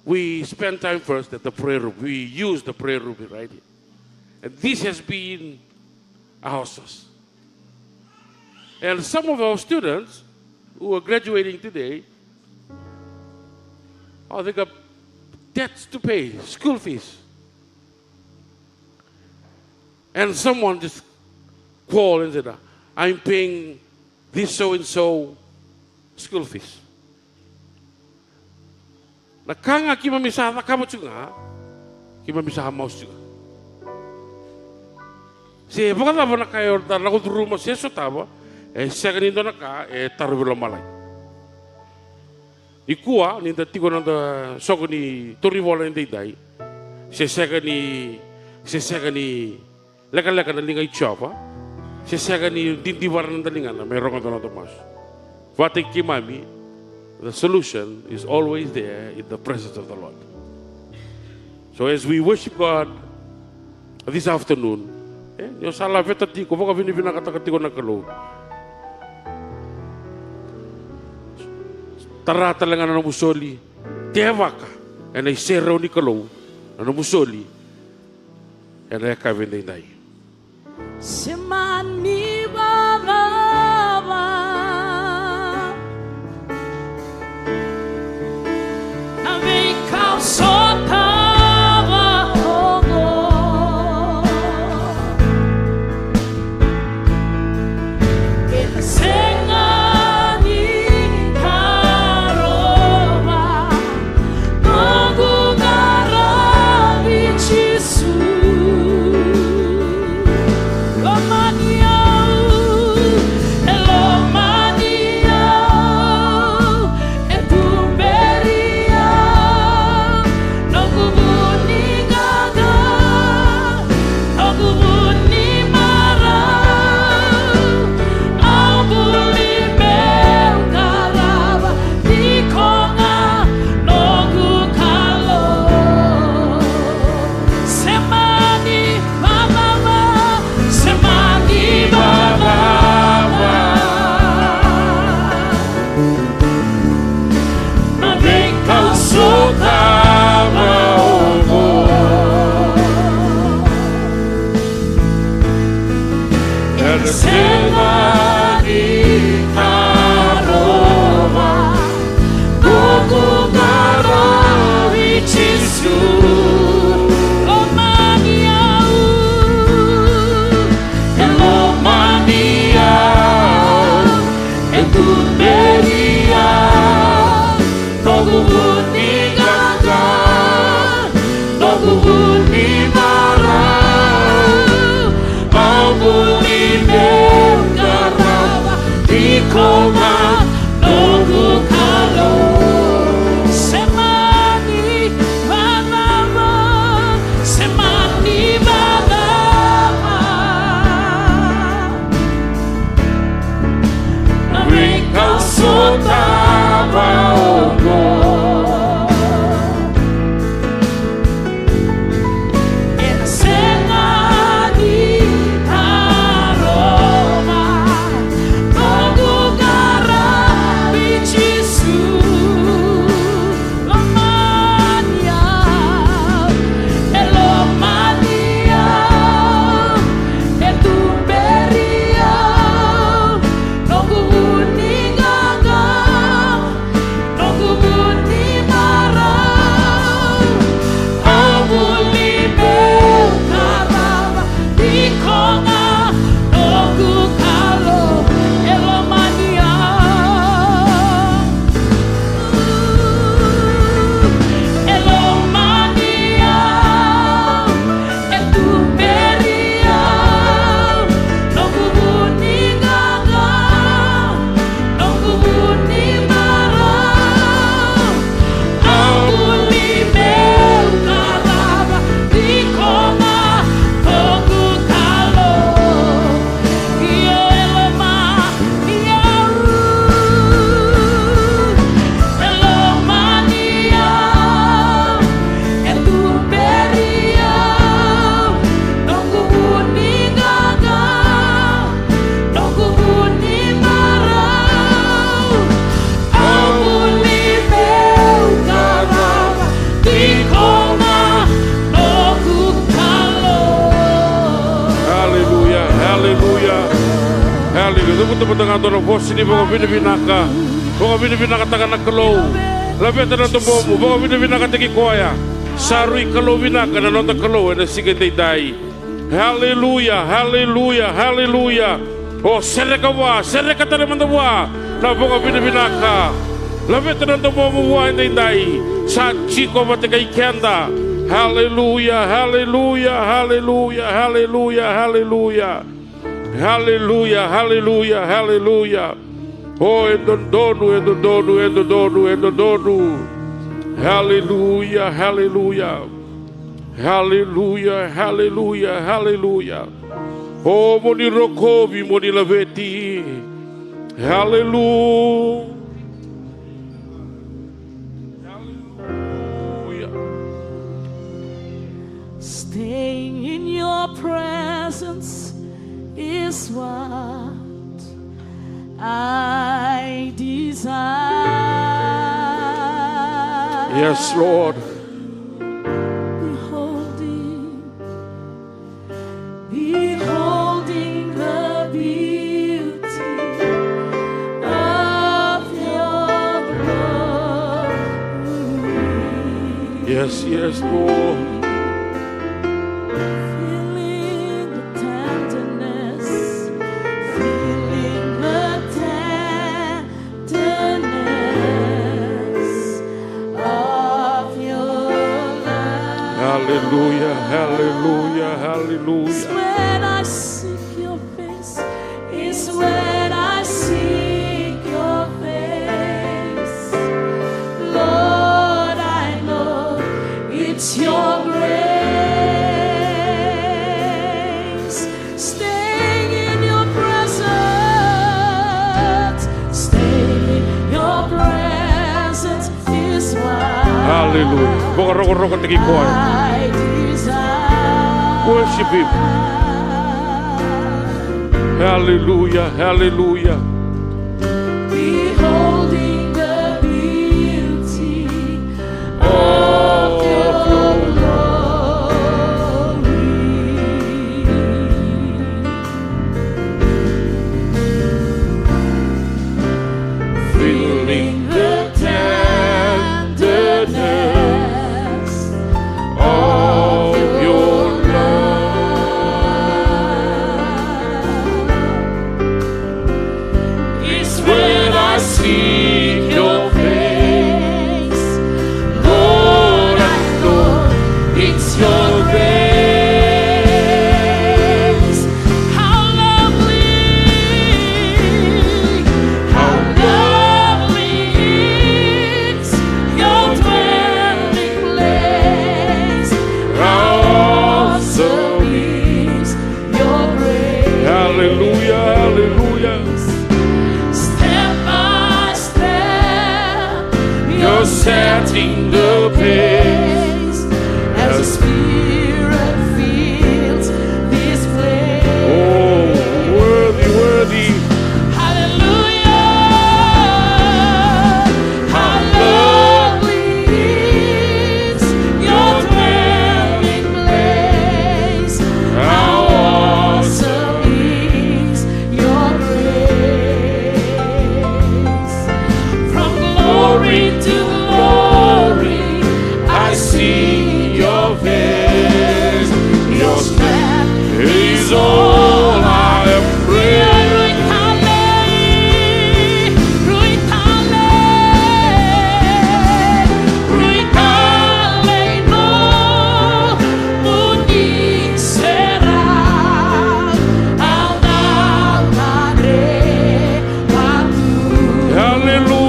we spend time first at the prayer room. We use the prayer room right here. And this has been our source. And some of our students who are graduating today, they got debts to pay, school fees. And someone just called and said, I'm paying this so-and-so school fees. Nakanga kima misaha kama juga, kima misaha maus juga. Se baka tava na kayo dar lagu rumah se so tava, second na ka taru bilo malai. Ikua ni da tigo na da soko ni tori vola ni dai. Se second ni leka na linga ichapa. Se second ni dindi waran na linga na may rongo na tomas. Vate kimami. The solution is always there in the presence of the Lord. So as we worship God this afternoon, yung sala veta tiko, baka vinakatiko na kalo. Tarata lang na musoli, tewaka, and ay sero ni kalo, na musoli, and ay kavinday. Semani baba. luguta matangado na voz ni mga binibinaka. Mga binibinaka taga na kalaw. Labeta na tumomo, mga binibinaka tagi koya. Sarui kalaw binaka na nota kalaw na sige day. Hallelujah, hallelujah, hallelujah. Oh, serekawa, serekatara mandawa. Na mga binibinaka. Labeta na tumomo wa day. Sa chiko matigay kenda. Hallelujah, hallelujah, hallelujah, hallelujah, hallelujah. Hallelujah, hallelujah, hallelujah. Oh, endodono. Hallelujah, hallelujah. Hallelujah, hallelujah, hallelujah. Oh, moni rokovi, moni laveti. Hallelujah. Staying in your presence is what I desire. Yes, Lord. Beholding the beauty of your glory. Yes, yes, Lord. Hallelujah, hallelujah, hallelujah. It's when I seek your face. It's when I seek your face. Lord, I know it's your grace. Staying in your presence. Staying in your presence is why. Hallelujah. Baka tagi koy. Worship Him. Hallelujah, hallelujah. Beholding the beauty of your glory. Feeling the tenderness of your when I seek your face, Lord, I know it's your grace. How lovely is your dwelling place. How awesome is your grace. Hallelujah, hallelujah. You're setting the pace as the Spirit fills this place. Oh, worthy, worthy. Hallelujah. How lovely is your dwelling place. How awesome is your grace. From glory to glory, I see your face. Your strength is all I embrace. Hallelujah.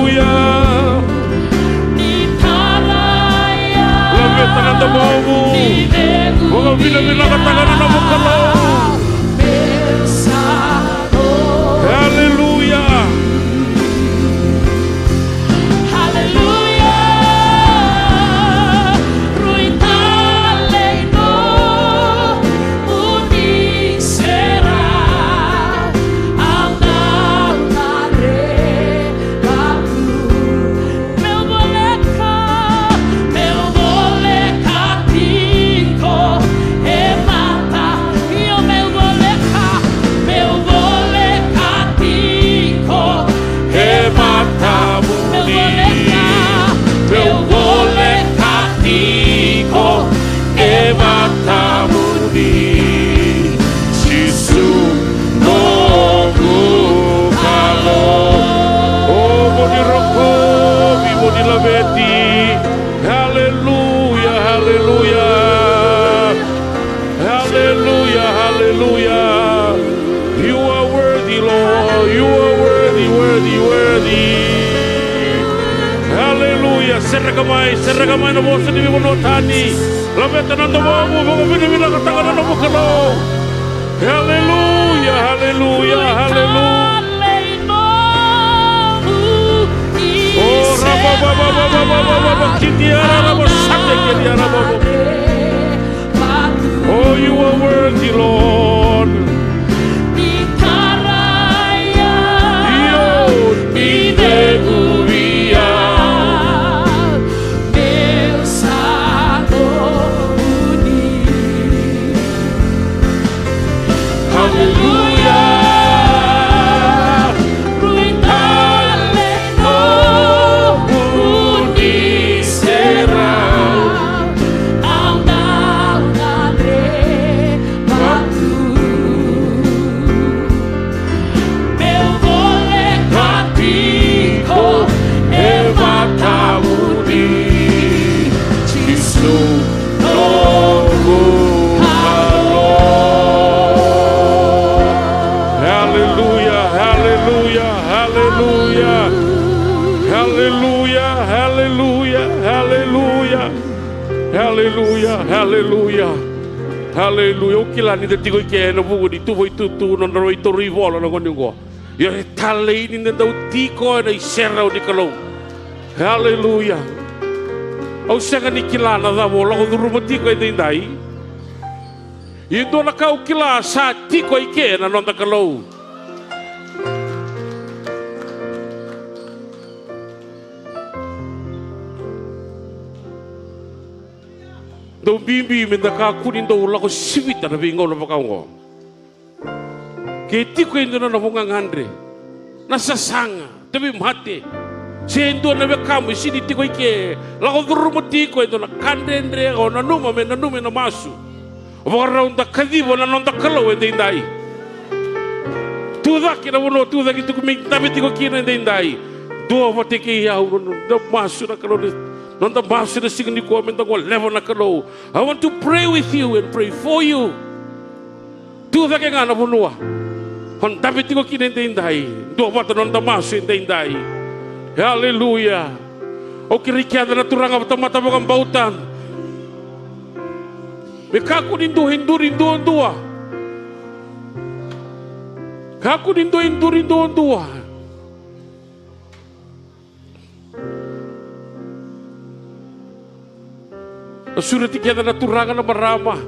Veti. Hallelujah, hallelujah. Hallelujah, hallelujah. You are worthy, Lord. You are worthy, worthy, worthy. Hallelujah. Serragamai na bosa ni Monotani. Laveta na ndomo, vina katanga na mukalo. Hallelujah, hallelujah, hallelujah. Oh, oh, you are worthy, Lord. Hallelujah, hallelujah, hallelujah. Ukila ni detigo ke no bugu di tuvo itu no roi to rivolo no goningo. Yo tale ni ndau tiko na isera di kalau. Hallelujah. Au sega ni kila na da bola ko duru tiko e dai. Indo na kau kila sa tiko ke na no da kalau. Do bimbi minda ka kunin do la ko sivita na bingo na pakaungo. Keti ko indo na bunga ngandre. Nasasanga, tabi mate. Sendo na be kamu sini tiko ike. La ko durumati ko indo na kandendre o na numa na masu. O raunda kadibo na nonda kalo ende indai. Tuda kina wono tuda ki tuku mi tabi tiko kina ende indai. Do vote ki ya no masu na kalo. I want to pray with you and pray for you. Tuda ke ngana bunua. Hon David ko kinendai. Do bata non damasu indai. Hallelujah. O kirikia na turanga mata bukan bautan. Mekaku hindu dua. Kaku hindu dua. Sudah tiga na turanga na marama.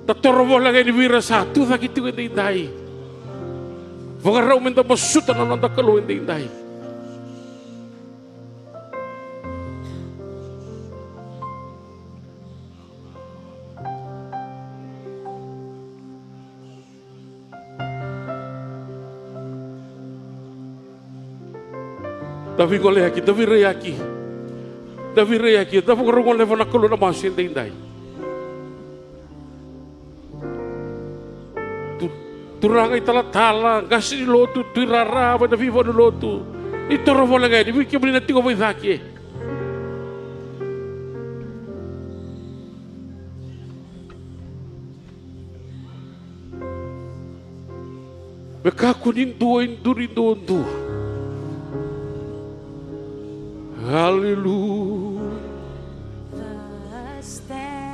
Tatorobo lagi ni wira satu lagi tu yang indai. Vagarau minta masuta na nanda kalau yang indai. Tapi goleh aki, tapi reyaki. Davi rei aqui, dava um rogão levando a coluna mais indai. Turanga itala gasi lotu turara pada vivo no lotu. Itu rovo lagi, di wiki beli nanti kau berithaki. Bekaku indu. Hallelujah. The steadfast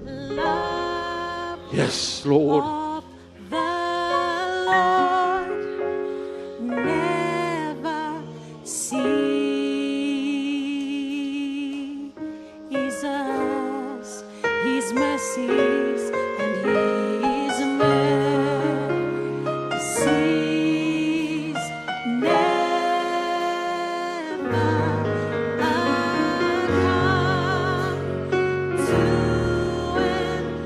love Yes, Lord. of the Lord never ceases. His mercies and His mercies never come to an end,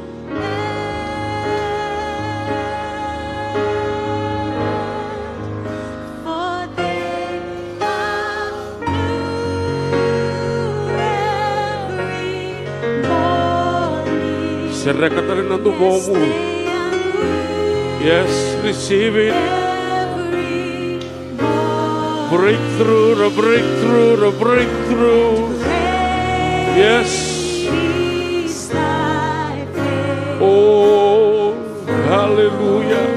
for they are new every morning. Serrekata rin ang tubo mo. They are new Yes, receive it. every morning. breakthrough, a breakthrough, a breakthrough. Yes. Is thy faithfulness. Oh, hallelujah.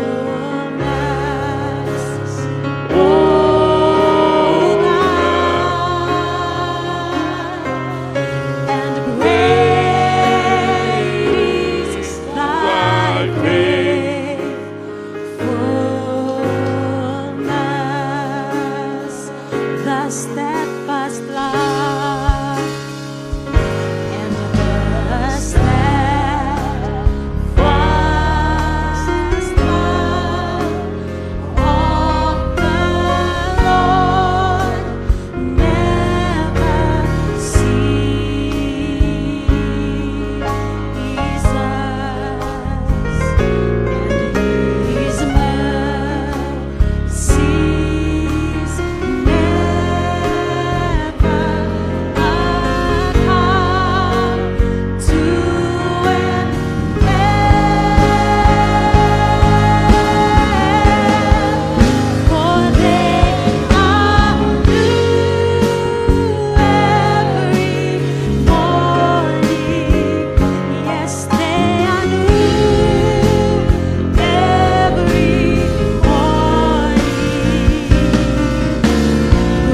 Oh, And great is thy faithfulness, the steadfast love, and the steadfast love of the Lord never ceases, and His mercies never come to an end, for they are new every morning. Yes, they are new every morning.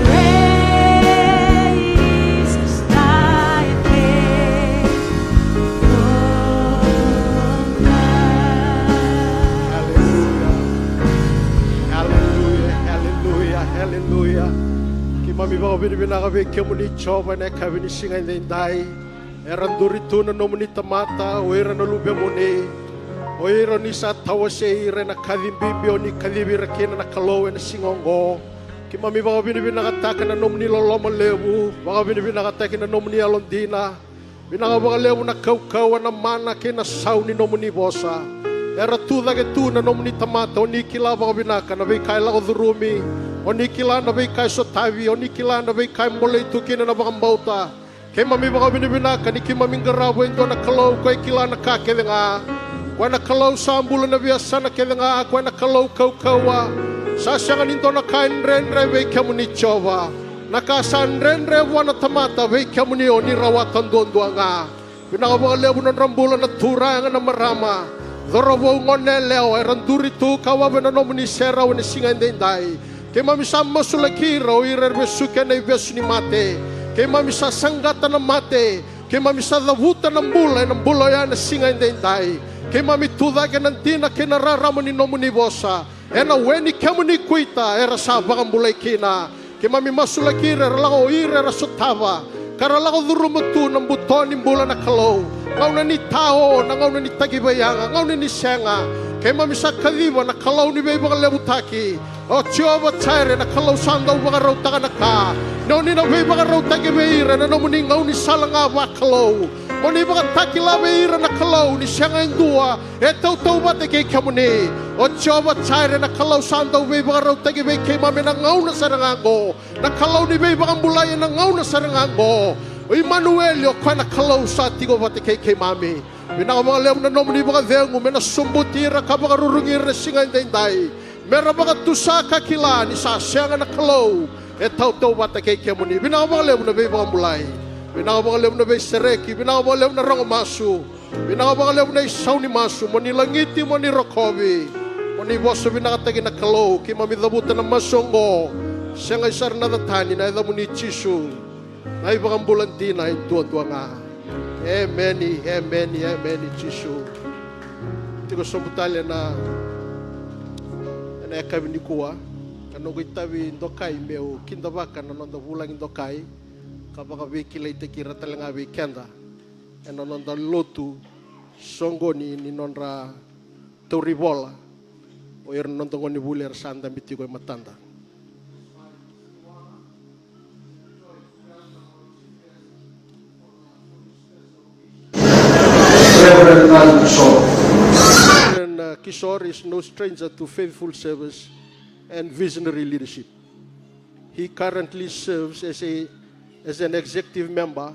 Great is thy faithfulness. Hallelujah, hallelujah, hallelujah. Ki mami ba binibina ka be kemuni choba na kabini singa indai. Eranduri tuna no muni tamata o era no lube muni. O era ni sa tawase ira na kadimbibi o ni kadibira kena na kalowe na singongo. Ki mami ba binibina ka taka na no muni loloma lebu. Ba binibina ka taka na no muni alondina. Binaka lebu na kau na mana kena sauni no muni bosa. Era tuda ke tu na nomuni tamata o nikila ba binaka na bei kai la odurumi o nikila na bei kai sotavi o nikila na bei kai mole tu kina na ba mbauta ke mami ba binaka ni ki mami ngarabo endo na kalau ko kila na ka ke nga ko na kalau sambula na biasa na ke nga ko na kalau kawa sa sanga nindo na kain renre bei kamuni chova na ka san renre wana tamata bei kamuni o ni rawatan dondo nga binaka ba lebu na rambula na turanga na marama. Dorobo ngone leo eranduri tu kawabe na nomuni sera wani singa indai. Ke mami sa masulakira o irerbe suke na ibesu ni mate. Ke mami sa sanggata na mate. Ke mami sa davuta na mbula ya na singa indai. Ke mami tuda ke nantina ke nararamo ni nomuni bosa. Ena weni kemuni kuita era sa bagambulay kina. Ke mami masulakira eralago irera sotava. Karalago durumutu ng buton ni mbula na kalaw. Ngaw na ni tao, ngaw na ni tagibayanga, ngaw na ni senga. Kaya mamisa kaliwa na kalaw ni Beba Lebutaki. O Chiova Tire na kalaw sandaw mga raw taga na ka. Ngaw ni na Beba raw tagibayira na namuni ngaw ni salangaba kalaw. O ni baka takilabayira na kalaw ni senga indua. Etaw bate kay kamuni. O Chiova Tire na kalaw sandaw Beba raw tagibay kay mami na ngaw na sarangango. Na kalaw ni Beba Kambulaya na ngaw na sarangango. O Emmanuelio kwa na kalaw sa tigo bate kay mami. Binaka mga lew na nomni baka dengu mena sumbutira ka baka rurungir na singa inday. Mera baka tusa ka kila ni sa siya na kalaw. Etaw bate kay muni. Binaka mga lew na bay baka mulay. Binaka mga lew na bay sereki. Binaka mga lew na rangomasu. Binaka mga lew na isaw ni masu. Moni langiti moni rokobi. Moni boso binaka tagi na kalaw. Kimami dabutan na masongo. Siya nga isar na datani na eda muni chisu. Na ibang bulantina yung tuwa-tuwa nga. Amen, Chisu. Tiko sobutalya na ekabi ni kuwa. Kanong itabi indokai meu kindabaka na nonda bulang indokai. Kapaka vikilay tekira talang abi kenda. Eno nonda lotu songo ni nonra tauribola. O yer nonda ngoni buler sanda mitiko matanda. Reverend Kishore is no stranger to faithful service and visionary leadership. He currently serves as an executive member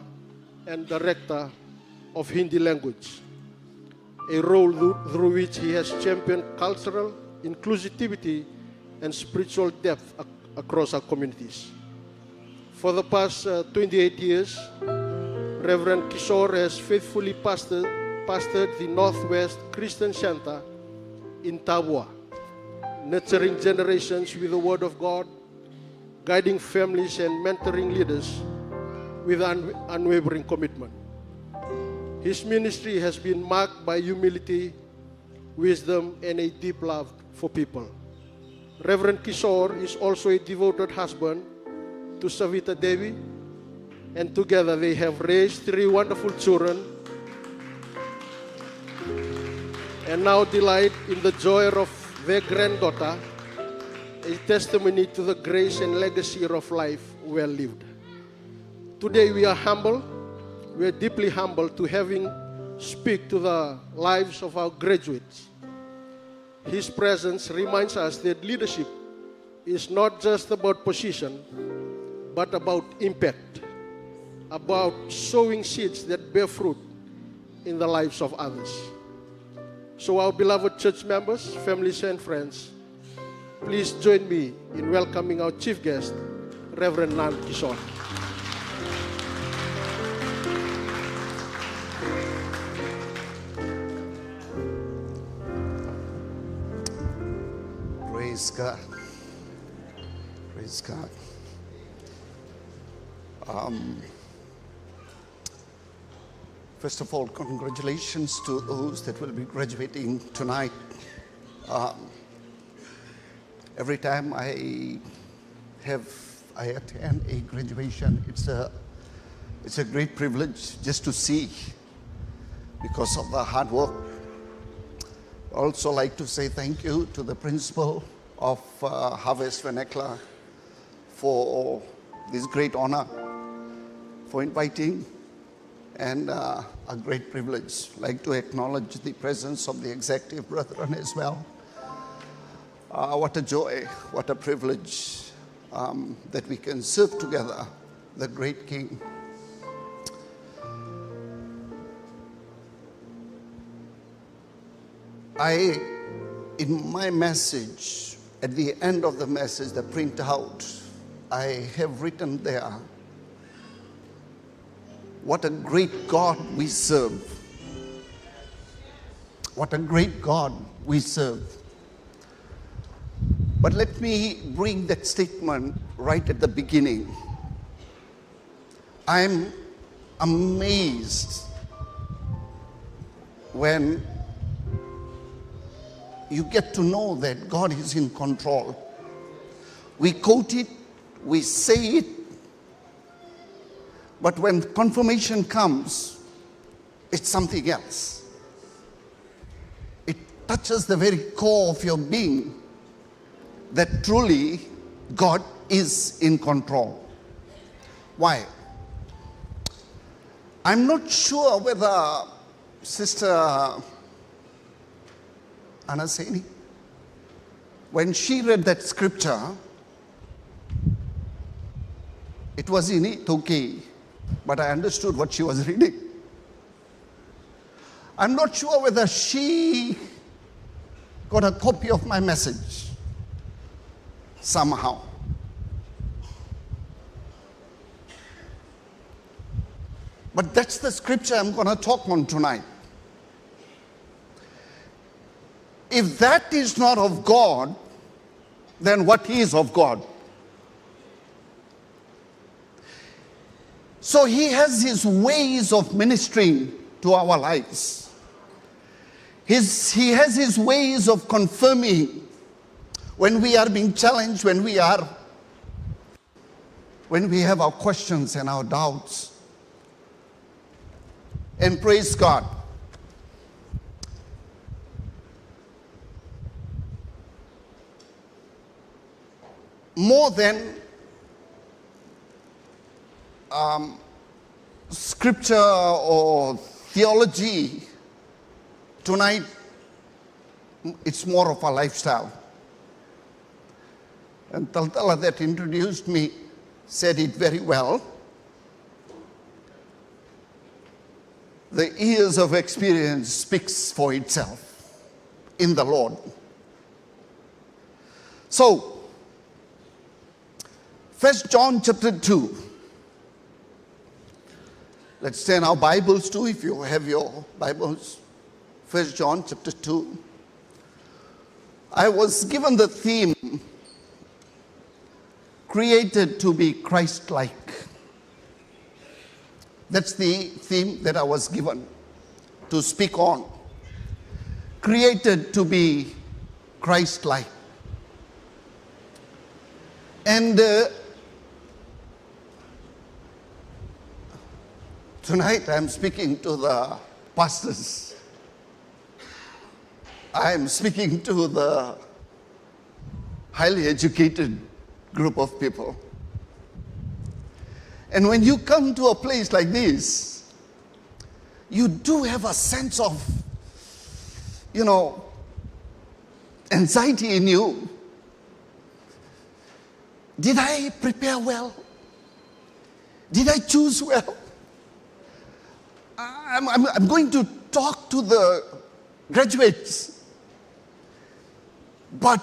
and director of Hindi language, a role through which he has championed cultural inclusivity and spiritual depth across our communities. For the past 28 years, Reverend Kishore has faithfully pastored the Northwest Christian Center in Tabua, nurturing generations with the Word of God, guiding families and mentoring leaders with unwavering commitment. His ministry has been marked by humility, wisdom, and a deep love for people. Reverend Kishore is also a devoted husband to Savita Devi, and together they have raised 3 wonderful children and now delight in the joy of their granddaughter, a testimony to the grace and legacy of life well lived. Today we are humble. We are deeply humbled to having speak to the lives of our graduates. His presence reminds us that leadership is not just about position, but about impact, about sowing seeds that bear fruit in the lives of others. So our beloved church members, families, and friends, please join me in welcoming our chief guest, Reverend Nan Kishore. Praise God. Praise God. First of all, congratulations to those that will be graduating tonight. Every time I attend a graduation, it's a great privilege just to see because of the hard work. I also like to say thank you to the principal of Harvest Vernacular for this great honor, for inviting, and a great privilege. I'd like to acknowledge the presence of the executive brethren as well. What a joy, what a privilege that we can serve together the great King. In my message, at the end of the message, the printout, I have written there, what a great God we serve. What a great God we serve. But let me bring that statement right at the beginning. I'm amazed when you get to know that God is in control. We quote it, we say it, but when confirmation comes, it's something else. It touches the very core of your being that truly God is in control. Why? I'm not sure whether Sister Anaseni, when she read that scripture, it was in it okay, but I understood what she was reading. I'm not sure whether she got a copy of my message somehow. But that's the scripture I'm going to talk on tonight. If that is not of God, then what is of God? So he has his ways of ministering to our lives. He has his ways of confirming when we are being challenged, when we have our questions and our doubts. And praise God. More than scripture or theology, tonight it's more of a lifestyle. And Taltala that introduced me said it very well. The years of experience speaks for itself in the Lord. So, 1 John chapter 2. Let's turn our Bibles to, if you have your Bibles, 1 John chapter 2. I was given the theme, created to be Christ-like. That's the theme that I was given to speak on. Created to be Christ-like. And tonight I'm speaking to the pastors. I'm speaking to the highly educated group of people. And when you come to a place like this, you do have a sense of, anxiety in you. Did I prepare well? Did I choose well? I'm going to talk to the graduates. But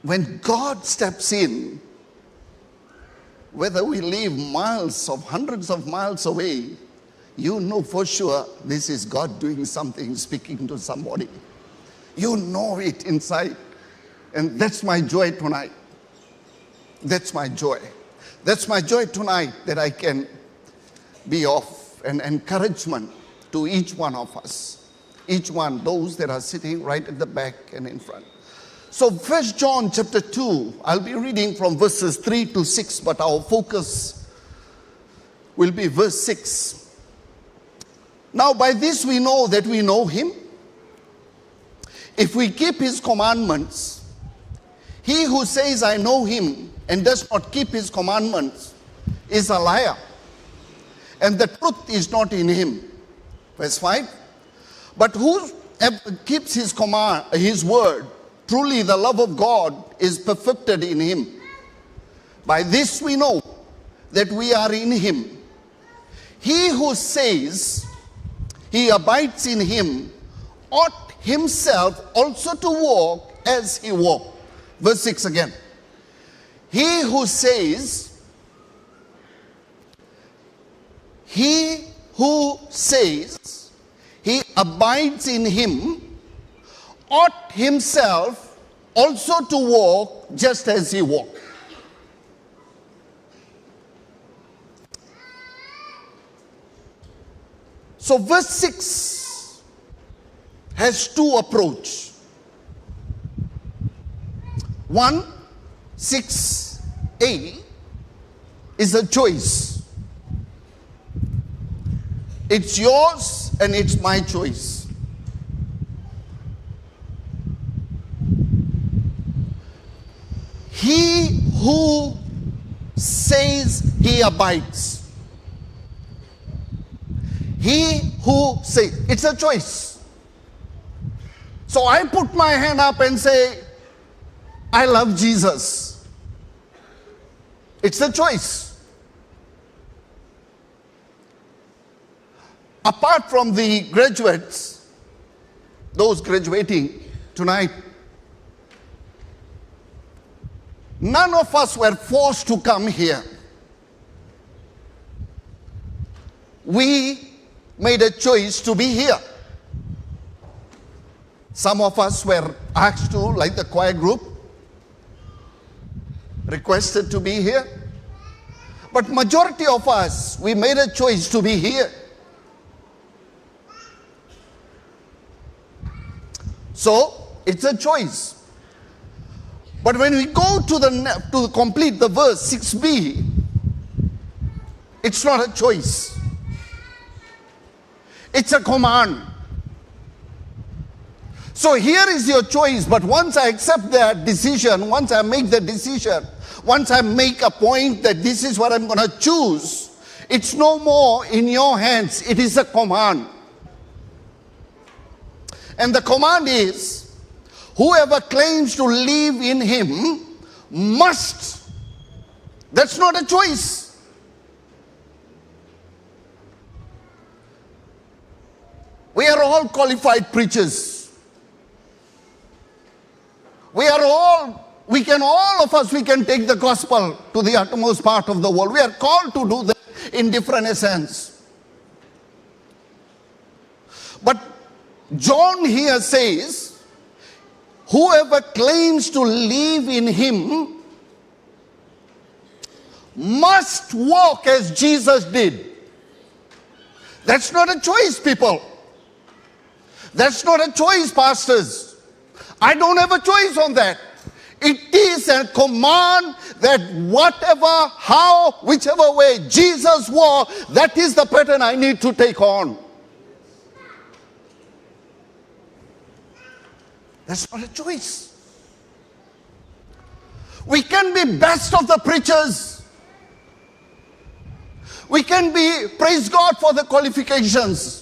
when God steps in, whether we live miles of hundreds of miles away, you know for sure this is God doing something, speaking to somebody. You know it inside. And that's my joy tonight. That's my joy. That's my joy tonight, that I can be of an encouragement to each one of us. Each one, those that are sitting right at the back and in front. So 1 John chapter 2, I'll be reading from verses 3 to 6, but our focus will be verse 6. Now by this we know that we know him, if we keep his commandments. He who says, I know him, and does not keep his commandments is a liar, and the truth is not in him. Verse 5. But whoever keeps his word, truly the love of God is perfected in him. By this we know that we are in him. He who says he abides in him ought himself also to walk as he walked. Verse 6 again. He who says he abides in him ought himself also to walk just as he walked. So verse 6 has two approaches. 1, 6a is a choice. It's yours and it's my choice. He who says he abides. He who says, it's a choice. So I put my hand up and say, I love Jesus. It's a choice. Apart from the graduates, those graduating tonight, none of us were forced to come here. We made a choice to be here. Some of us were asked to, like the choir group, requested to be here. But majority of us, we made a choice to be here. So, it's a choice. But when we go to complete the verse 6b, it's not a choice. It's a command. So here is your choice, but once I accept that decision, once I make the decision, once I make a point that this is what I'm going to choose, it's no more in your hands. It is a command. And the command is, whoever claims to live in him must. That's not a choice. We are all qualified preachers. We are all all of us, we can take the gospel to the uttermost part of the world. We are called to do that in different essence. But John here says, whoever claims to live in him must walk as Jesus did. That's not a choice, people. That's not a choice, pastors. I don't have a choice on that. It is a command that whatever, how, whichever way Jesus walked, that is the pattern I need to take on. That's not a choice. We can be best of the preachers. We can be, praise God for the qualifications.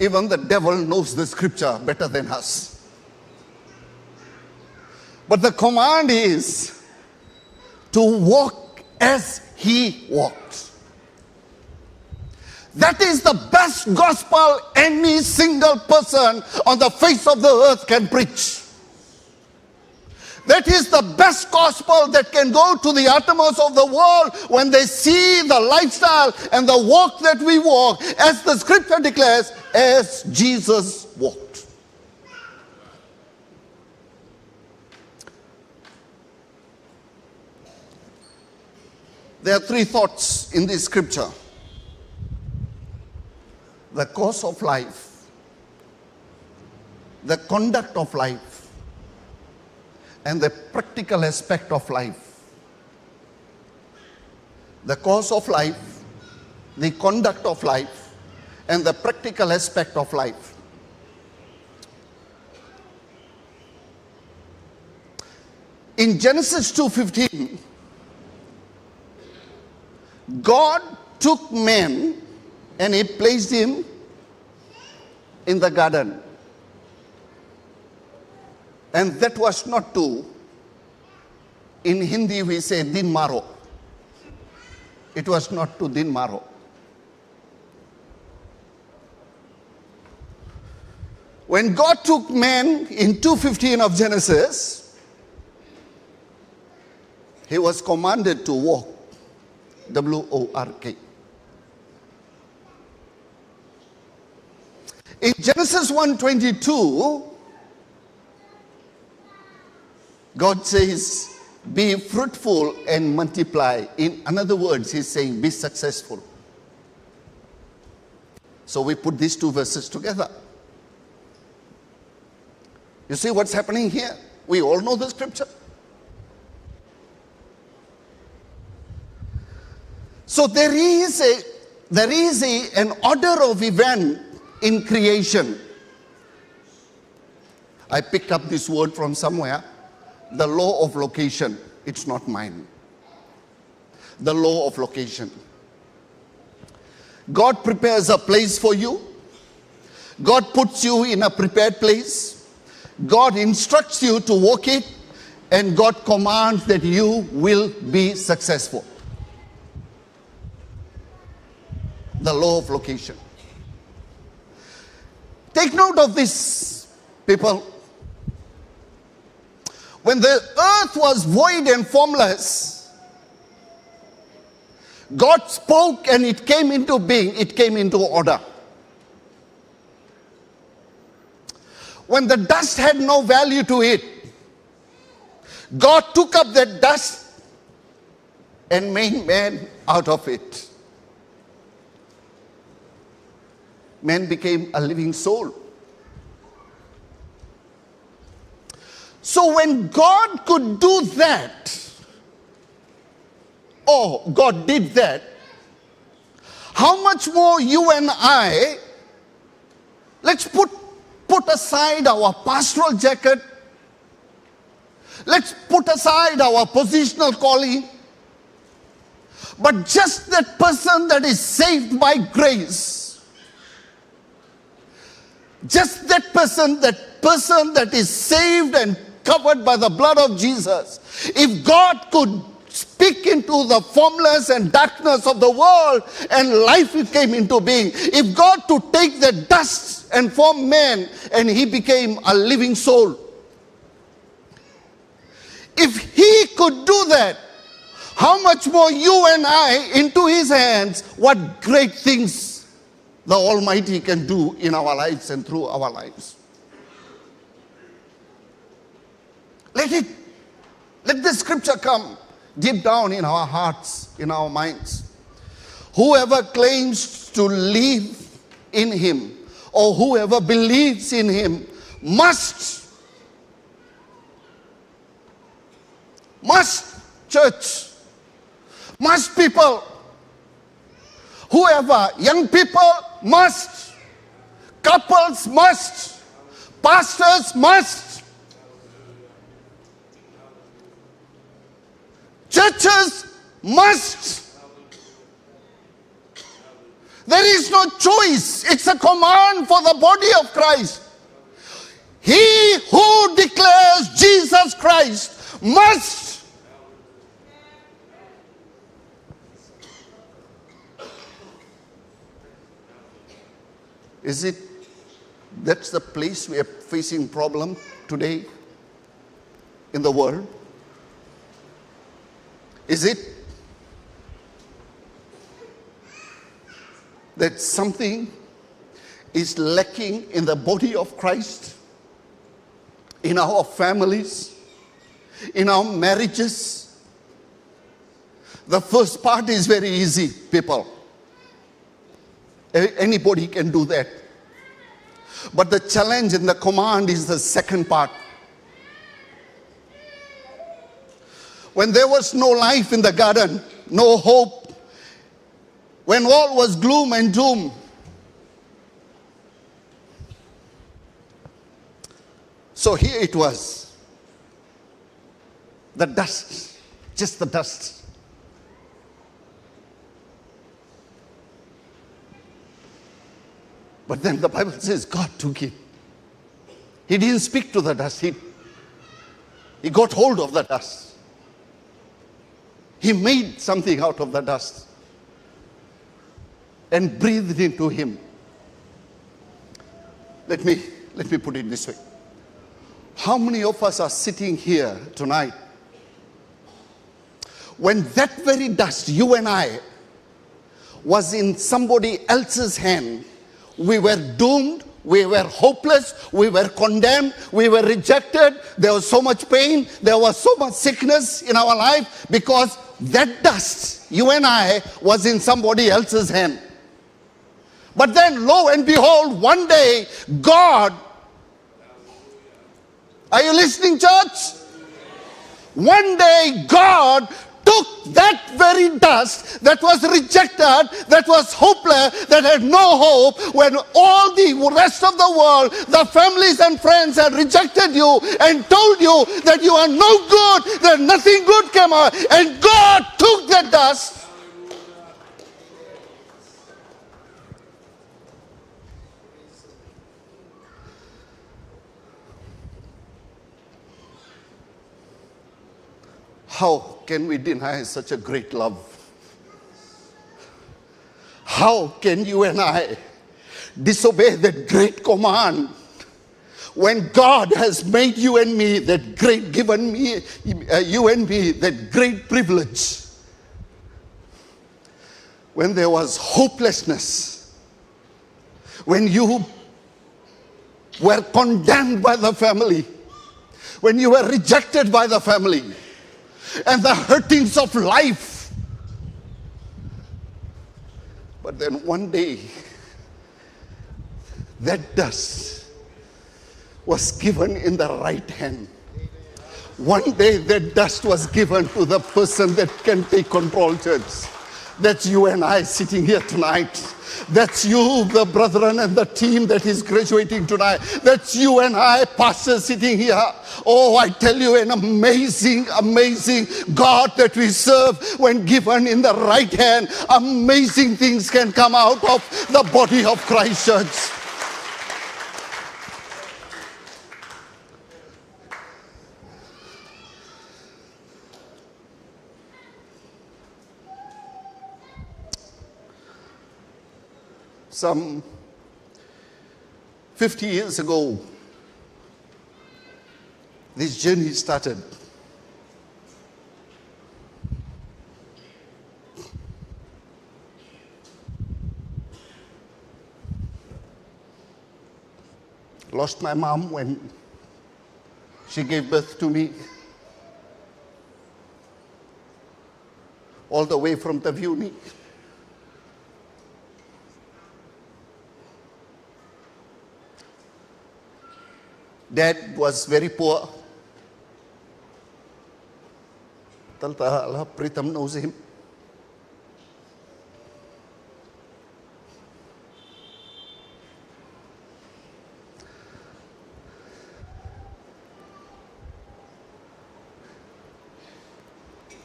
Even the devil knows the scripture better than us. But the command is to walk as he walked. That is the best gospel any single person on the face of the earth can preach. That is the best gospel that can go to the uttermost of the world when they see the lifestyle and the walk that we walk, as the scripture declares, as Jesus walked. There are three thoughts in this scripture: the course of life, the conduct of life, and the practical aspect of life. The course of life, the conduct of life, and the practical aspect of life. In Genesis 2:15, God took man and he placed him in the garden. And that was not to, in Hindi we say din maro. It was not to din maro. When God took man in 2:15 of Genesis, he was commanded to walk. W-O-R-K. In Genesis 1:22, God says, be fruitful and multiply. In other words, he's saying, be successful. So we put these two verses together. You see what's happening here? We all know the scripture. So there is an order of event in creation. I picked up this word from somewhere. The law of location. It's not mine. The law of location. God prepares a place for you. God puts you in a prepared place. God instructs you to walk it. And God commands that you will be successful. The law of location. Take note of this, people. When the earth was void and formless, God spoke and it came into being, it came into order. When the dust had no value to it, God took up that dust and made man out of it. Man became a living soul. So when God could do that, or God did that, how much more you and I, let's put aside our pastoral jacket, let's put aside our positional calling, but just that person that is saved by grace, just that person that is saved and covered by the blood of Jesus, if God could speak speak into the formless and darkness of the world, and life came into being. If God to take the dust and form man, and he became a living soul. If he could do that, how much more you and I into his hands, what great things the Almighty can do in our lives and through our lives. Let the scripture come deep down in our hearts, in our minds. Whoever claims to live in him, or whoever believes in him, must, church, must people, whoever, young people must, couples must, pastors must, churches must. There is no choice. It's a command for the body of Christ. He who declares Jesus Christ must. Is it that's the place we are facing problem today in the world? Is it that something is lacking in the body of Christ, in our families, in our marriages? The first part is very easy, people. Anybody can do that. But the challenge and the command is the second part. When there was no life in the garden, no hope, when all was gloom and doom, so here it was, the dust, just the dust. But then the Bible says God took it. He didn't speak to the dust. He got hold of the dust. He made something out of the dust and breathed into him. Let me put it this way. How many of us are sitting here tonight when that very dust, you and I, was in somebody else's hand? We were doomed, we were hopeless, we were condemned, we were rejected. There was so much pain, there was so much sickness in our life because that dust, you and I, was in somebody else's hand. But then, lo and behold, one day, God, are you listening, church? One day, God took that very dust that was rejected, that was hopeless, that had no hope, when all the rest of the world, the families and friends had rejected you and told you that you are no good, that nothing good came out, and God took that dust. How can we deny such a great love? How can you and I disobey that great command when God has made you and me that great, given me, you and me that great privilege? When there was hopelessness, when you were condemned by the family, when you were rejected by the family, and the hurtings of life. But then one day, that dust was given in the right hand. One day that dust was given to the person that can take control, church. That's you and I sitting here tonight. That's you, the brethren and the team that is graduating tonight. That's you and I, pastors, sitting here. Oh, I tell you, an amazing, amazing God that we serve. When given in the right hand, amazing things can come out of the body of Christ, church. some 50 years ago, this journey started. Lost my mom when she gave birth to me, all the way from Taviuni. Dad was very poor. Talta Allah Pritam knows him.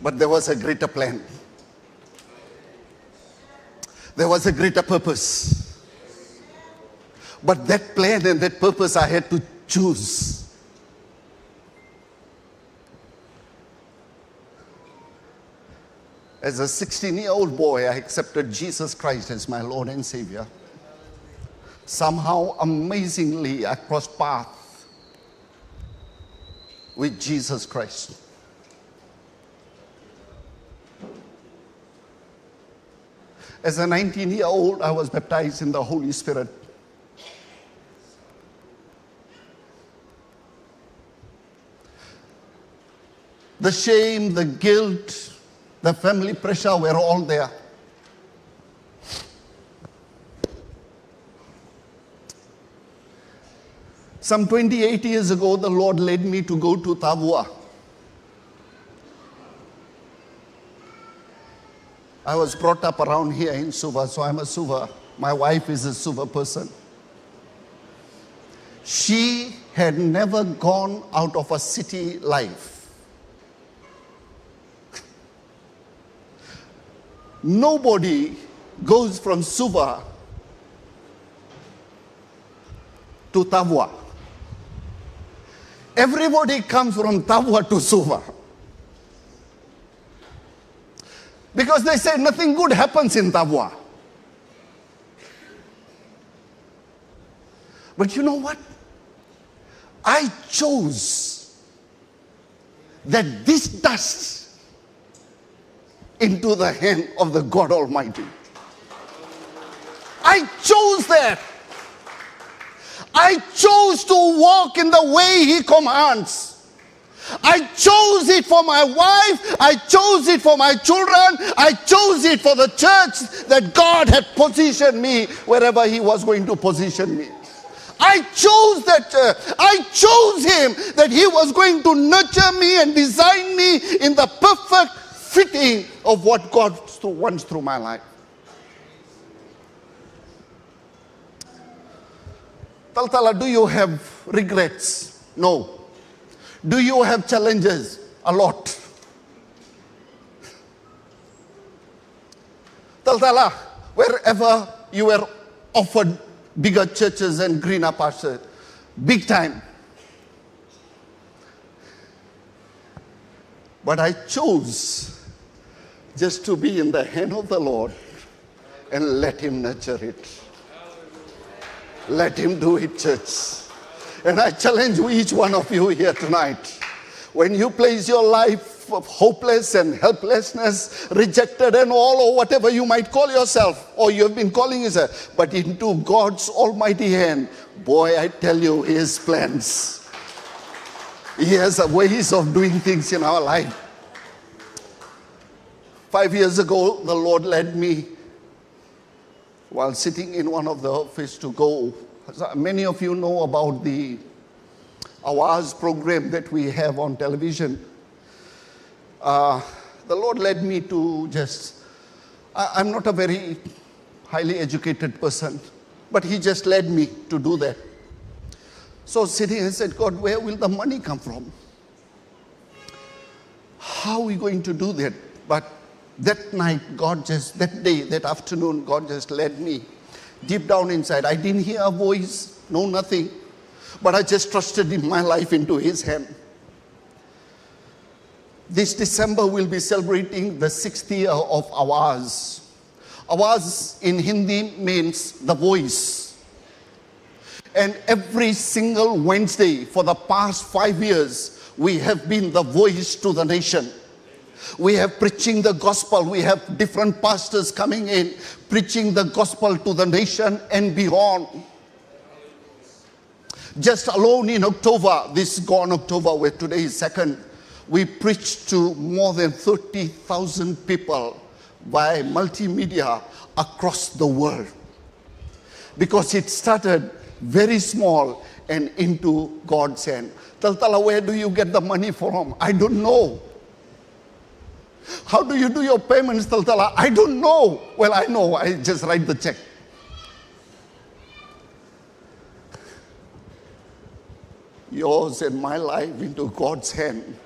But there was a greater plan. There was a greater purpose. But that plan and that purpose I had to choose. As a 16-year-old boy, I accepted Jesus Christ as my Lord and Savior. Somehow, amazingly, I crossed paths with Jesus Christ. As a 19-year-old, I was baptized in the Holy Spirit. The shame, the guilt, the family pressure were all there. Some 28 years ago, the Lord led me to go to Tavua. I was brought up around here in Suva, so I'm a Suva. My wife is a Suva person. She had never gone out of a city life. Nobody goes from Suva to Tavua. Everybody comes from Tavua to Suva. Because they say nothing good happens in Tavua. But you know what? I chose that this dust into the hand of the God Almighty. I chose that. I chose to walk in the way He commands. I chose it for my wife. I chose it for my children. I chose it for the church that God had positioned me wherever He was going to position me. I chose that church. I chose Him that He was going to nurture me and design me in the perfect fitting of what God wants through my life. Taltala, do you have regrets? No. Do you have challenges? A lot. Taltala, wherever you were offered bigger churches and greener pastures, big time. But I chose just to be in the hand of the Lord and let Him nurture it. Let Him do it, church. And I challenge each one of you here tonight. When you place your life of hopeless and helplessness, rejected and all, or whatever you might call yourself, or you have been calling yourself, but into God's almighty hand, boy, I tell you, He has plans. He has ways of doing things in our life. 5 years ago, the Lord led me while sitting in one of the office to go. Many of you know about the Awaz program that we have on television. The Lord led me to I'm not a very highly educated person, but He just led me to do that. So sitting and said, God, where will the money come from? How are we going to do that? But that night, that afternoon, God just led me deep down inside. I didn't hear a voice, no nothing, but I just trusted in my life into His hand. This December we'll be celebrating the 6th year of Awaz. Awaz in Hindi means the voice. And every single Wednesday for the past 5 years, we have been the voice to the nation. We have preaching the gospel. We have different pastors coming in, preaching the gospel to the nation and beyond. Just alone in October, this gone October, where today is 2nd, we preached to more than 30,000 people by multimedia across the world. Because it started very small and into God's hand. Taltala, where do you get the money from? I don't know. How do you do your payments, Taltala? I don't know. Well, I know. I just write the check. Yours and my life into God's hand,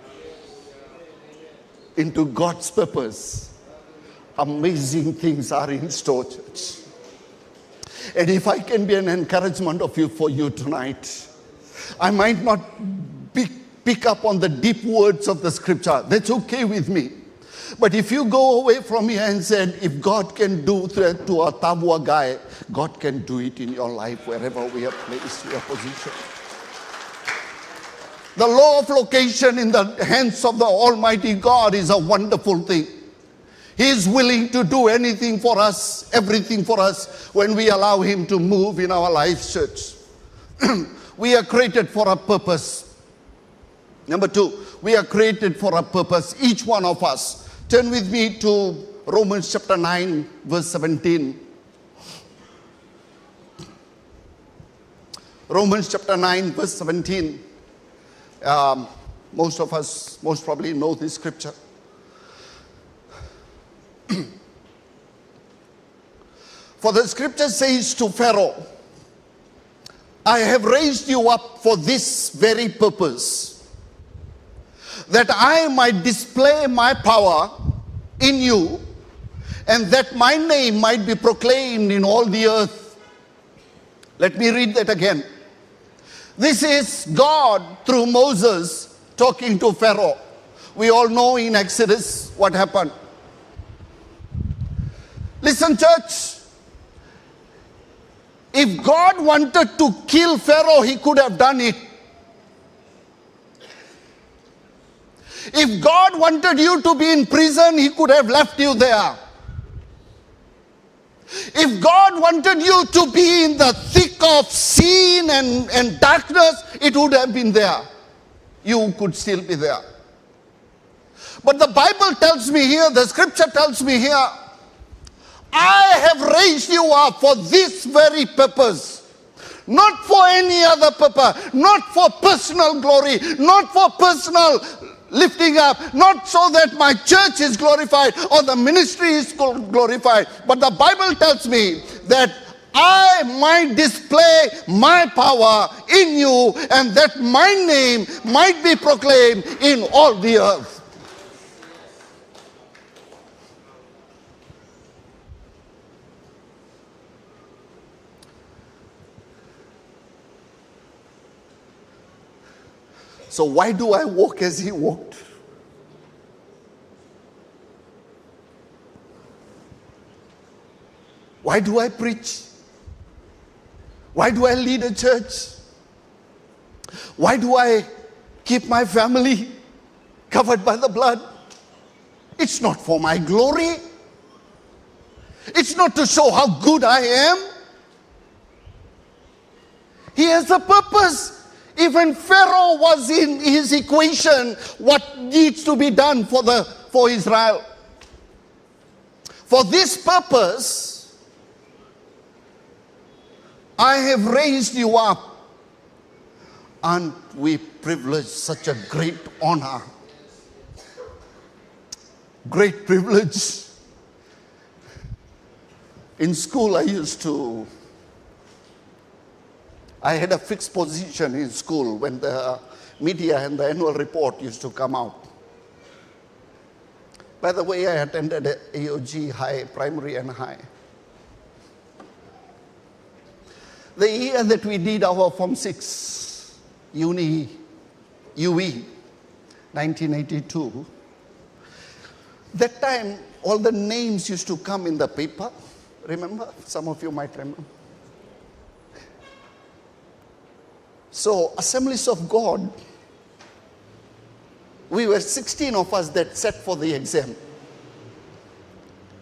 into God's purpose. Amazing things are in store, church. And if I can be an encouragement for you tonight, I might not pick up on the deep words of the scripture. That's okay with me. But if you go away from here and said, if God can do to a Tabua guy, God can do it in your life wherever we are placed, your position. The law of location in the hands of the Almighty God is a wonderful thing. He is willing to do anything for us, everything for us, when we allow Him to move in our lives, church. We are created for a purpose. Number 2, we are created for a purpose, each one of us. Turn with me to Romans chapter 9, verse 17. Romans chapter 9, verse 17. Most of us most probably know this scripture. For the scripture says to Pharaoh, I have raised you up for this very purpose, that I might display my power in you, and that my name might be proclaimed in all the earth. Let me read that again. This is God through Moses talking to Pharaoh. We all know in Exodus what happened. Listen, church. If God wanted to kill Pharaoh, He could have done it. If God wanted you to be in prison, He could have left you there. If God wanted you to be in the thick of sin and darkness, it would have been there. You could still be there. But the Bible tells me here, the scripture tells me here, I have raised you up for this very purpose. Not for any other purpose. Not for personal glory. Not for personal lifting up. Not so that my church is glorified or the ministry is glorified. But the Bible tells me that I might display my power in you, and that my name might be proclaimed in all the earth. So why do I walk as He walked? Why do I preach? Why do I lead a church? Why do I keep my family covered by the blood? It's not for my glory. It's not to show how good I am. He has a purpose. Even Pharaoh was in his equation, what needs to be done for Israel. For this purpose, I have raised you up. And we privilege such a great honor. Great privilege. In school, I had a fixed position in school when the media and the annual report used to come out. By the way, I attended AOG High, primary and high. The year that we did our Form 6 UE, 1982, That time, all the names used to come in the paper. Remember? Some of you might remember. So, Assemblies of God, we were 16 of us that sat for the exam.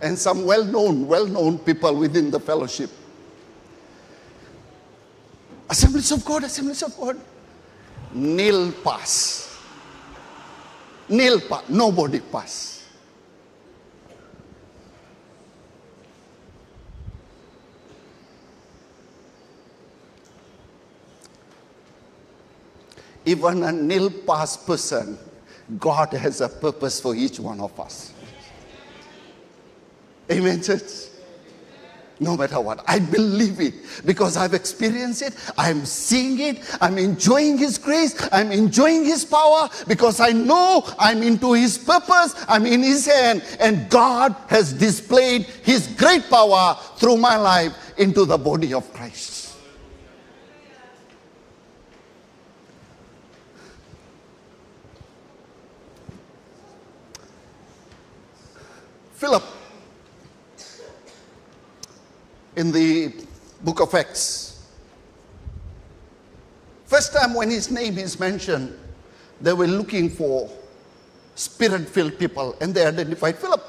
And some well-known people within the fellowship. Assemblies of God. Nil pass. Nobody pass. Even a nil pass person, God has a purpose for each one of us. Amen, church? No matter what, I believe it because I've experienced it, I'm seeing it, I'm enjoying His grace, I'm enjoying His power because I know I'm into His purpose, I'm in His hand, and God has displayed His great power through my life into the body of Christ. Philip, in the book of Acts, first time when his name is mentioned, they were looking for spirit-filled people, and they identified Philip.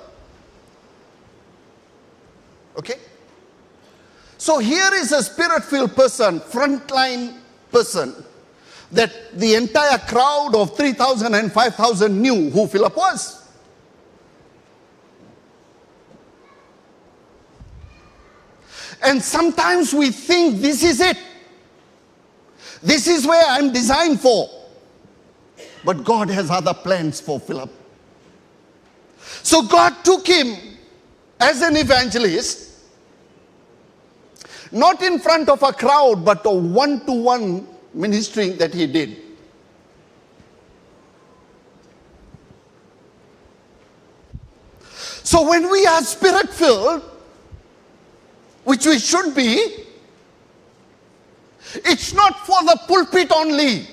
Okay? So here is a spirit-filled person, frontline person, that the entire crowd of 3,000 and 5,000 knew who Philip was. And sometimes we think this is it. This is where I'm designed for. But God has other plans for Philip. So God took him as an evangelist, not in front of a crowd, but a one-to-one ministering that he did. So when we are spirit-filled, which we should be, it's not for the pulpit only.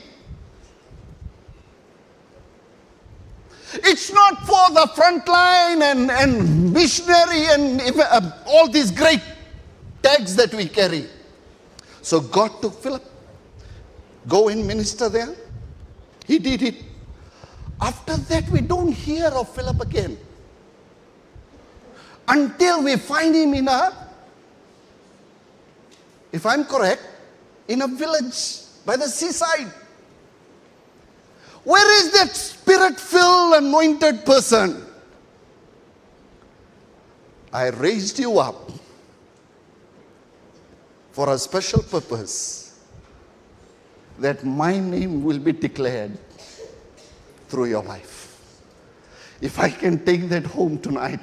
It's not for the front line and missionary and all these great tags that we carry. So God took Philip, go and minister there. He did it. After that, we don't hear of Philip again until we find him in a, if I'm correct, in a village by the seaside. Where is that spirit-filled, anointed person? I raised you up for a special purpose, that my name will be declared through your life. If I can take that home tonight,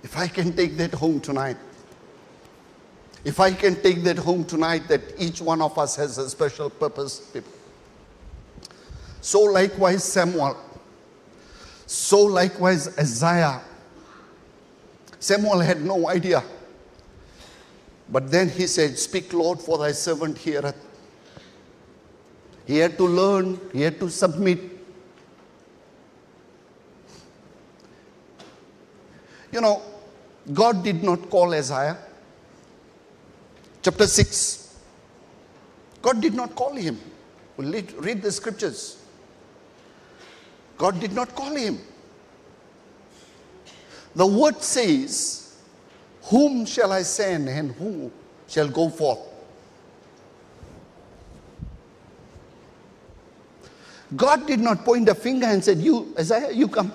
if I can take that home tonight, if I can take that home tonight, that each one of us has a special purpose, people. So likewise Samuel, so likewise Isaiah. Samuel had no idea. But then he said, "Speak, Lord, for thy servant heareth." He had to learn, he had to submit. You know, God did not call Isaiah. Chapter 6. God did not call him. We'll read the scriptures. God did not call him. The word says, "Whom shall I send and who shall go forth?" God did not point a finger and said, "You, Isaiah, you come."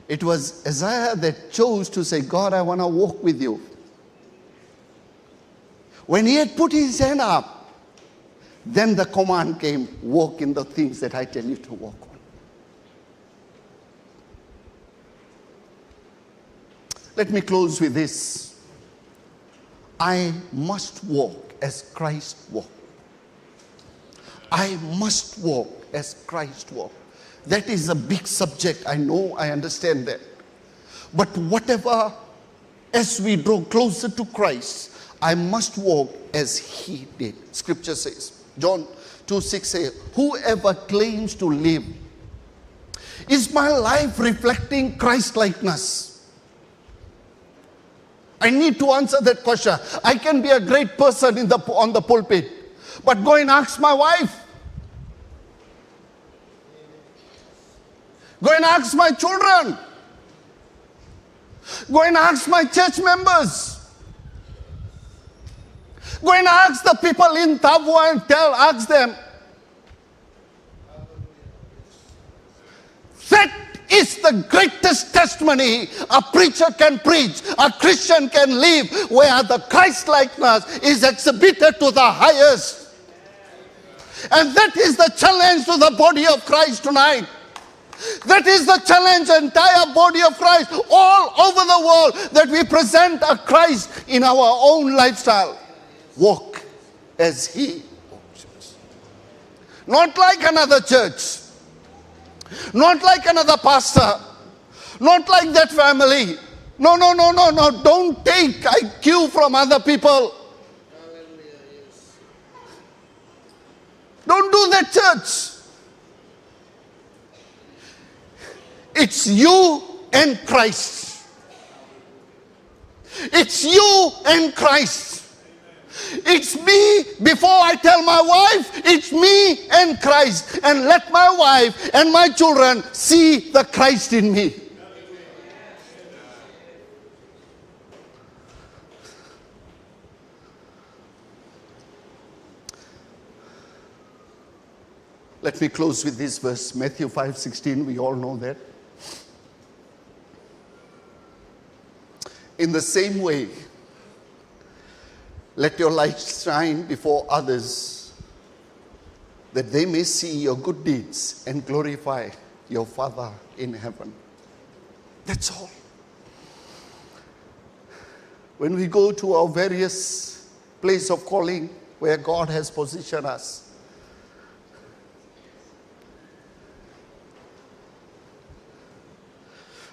It was Isaiah that chose to say, "God, I want to walk with you." When he had put his hand up, then the command came, "Walk in the things that I tell you to walk on." Let me close with this. I must walk as Christ walked. I must walk as Christ walked. That is a big subject. I know, I understand that. But whatever, as we draw closer to Christ, I must walk as he did. Scripture says, John 2:6 says, whoever claims to live. Is my life reflecting Christ-likeness? I need to answer that question. I can be a great person on the pulpit, but go and ask my wife. Go and ask my children. Go and ask my church members. Go and ask the people in Tabua and ask them. That is the greatest testimony a preacher can preach, a Christian can live, where the Christ-likeness is exhibited to the highest. And that is the challenge to the body of Christ tonight. That is the challenge, entire body of Christ all over the world, that we present a Christ in our own lifestyle. Walk as He walks. Not like another church. Not like another pastor. Not like that family. No. Don't take IQ from other people. Don't do that, church. It's you and Christ. It's you and Christ. It's me before I tell my wife. It's me and Christ. And let my wife and my children see the Christ in me. Let me close with this verse, Matthew 5:16. We all know that. In the same way, let your light shine before others, that they may see your good deeds and glorify your Father in heaven. That's all. When we go to our various place of calling where God has positioned us,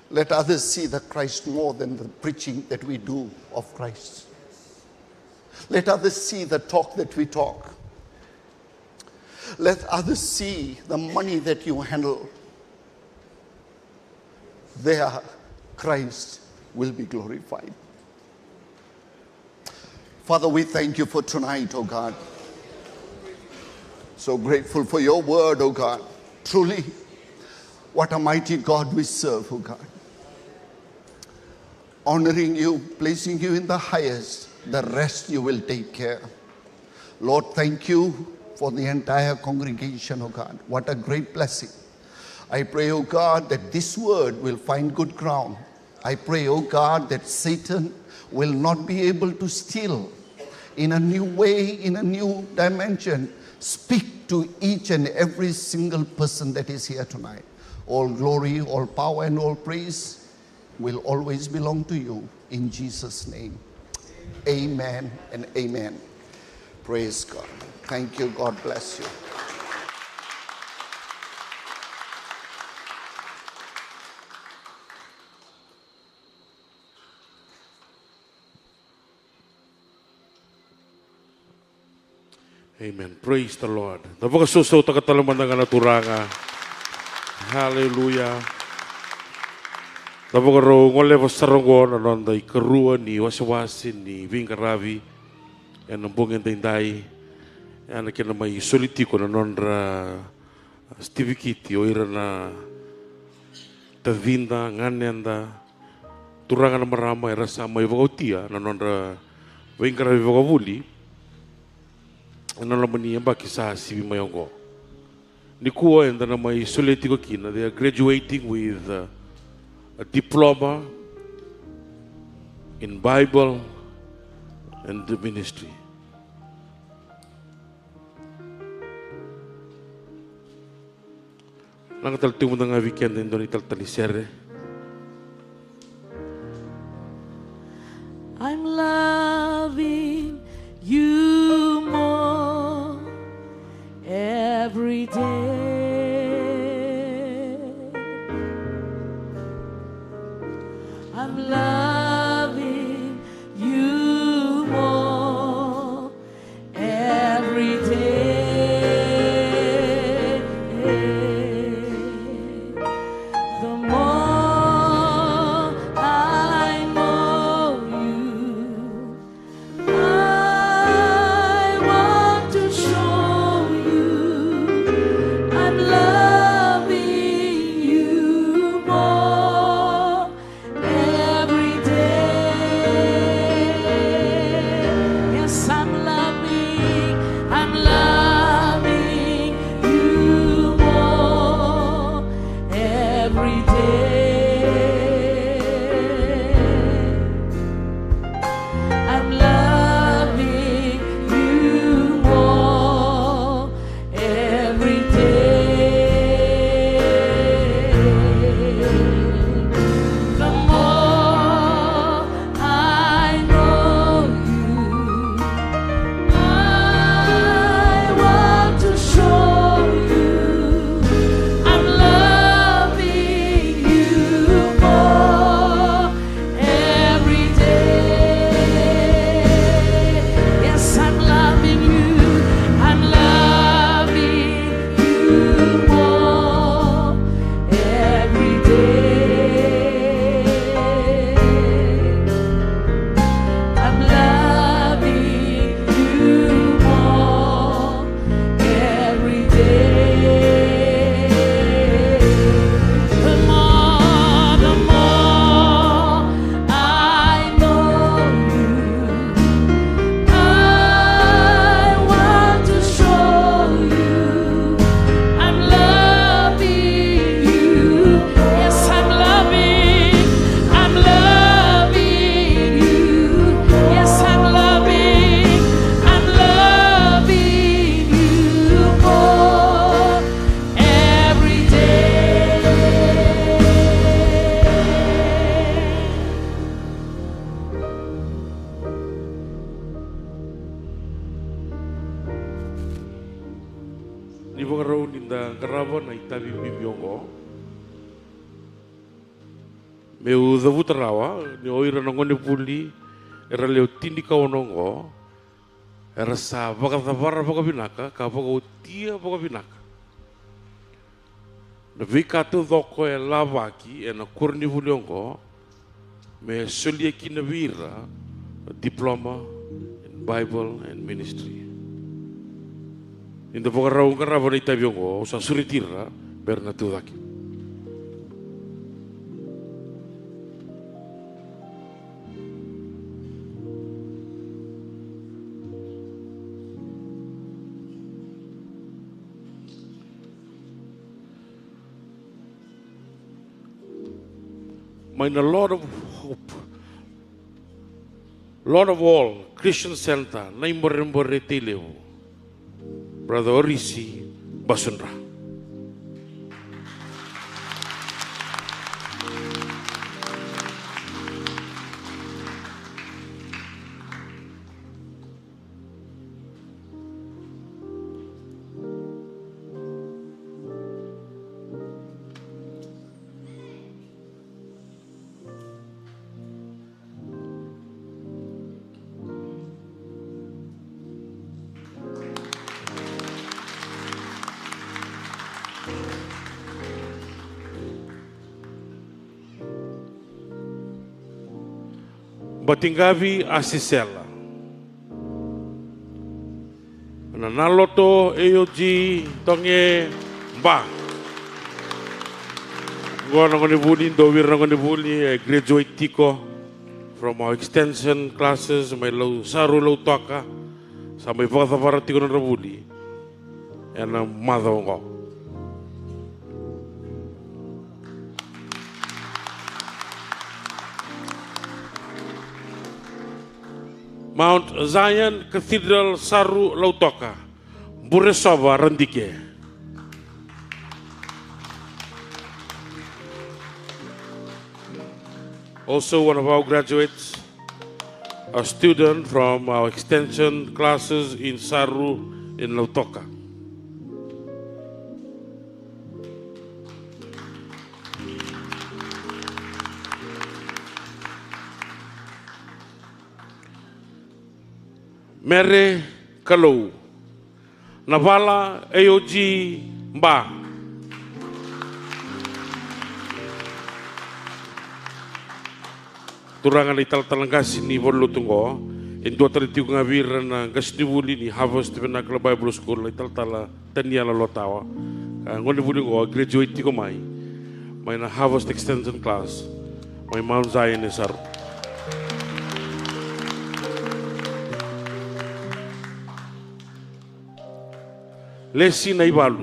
let others see the Christ more than the preaching that we do of Christ. Let others see the talk that we talk. Let others see the money that you handle. There, Christ will be glorified. Father, we thank you for tonight, oh God. So grateful for your word, oh God. Truly, what a mighty God we serve, oh God. Honoring you, placing you in the highest, the rest you will take care. Lord, thank you for the entire congregation, oh God. What a great blessing. I pray, oh God, that this word will find good ground. I pray, oh God, that Satan will not be able to steal in a new way, in a new dimension. Speak to each and every single person that is here tonight. All glory, all power, and all praise will always belong to you. In Jesus' name. Amen and amen. Praise God. Thank you. God bless you. Amen. Praise the Lord. Napakasusaw takatalaman ng naturanga. Hallelujah. Napakaro ngole pasaronggo nanonday karua ni wasiwasin ni Vingaravi yan ang bungin dayday yan na may solitiko nanondra Stevie Kitty o ira na tavinda nganenda turangan na marama ira sa may vagautia nanondra Vingaravi vagavuli ano naman niya ba kisa si Mayongo ni kuwa yan na may solitiko kina. They are graduating with a diploma in Bible and the ministry. Nangatalti mo na nga weekend din doon italtalisere. I'm loving you more every day. I'm loving you more every day. more every day. I'm loving you more every day. The more I know you, I want to show you I'm loving you. Yes, I'm loving you. Yes, I'm loving you more every day. Ni vogaro ninda garava na itavi bibiongo. Meu davutarawa ni oira na ngone puli era leo tindika onongo era sa vakatavara vakabinaka ka vakautia vakabinaka. Na vikatu dhoko e lavaki e na kurni vuliongo me solia kina vira a diploma in Bible and Ministry. Inda vogarau garava na itabiongo o sa suritira Vernacular. Mine a lot of hope. Lord of all, Christian Center, Naimborembore Teleu, Brother Orisi Basundra. Batingavi Asisela na naloto eoji tonge ba gona ngone buli do wirna ngone buli graduate tiko from our extension classes may low saru low toka sampai pagkatapara tiko na buli ena madongo Mount Zion Cathedral Saru Lautoka, Buresova Randike. Also one of our graduates, a student from our extension classes in Saru in Lautoka. Mere Kalau Navala AOG Mba Turangan ital talangasi ni bolu tunggo in dua tertiu ngavir na gasni buli ni Harvest Vernacular Bible School ital tala tania la lotawa ngoni buli go graduate ko mai na Harvest Extension class mai Mount Zion Saru. Lesi na ibalu.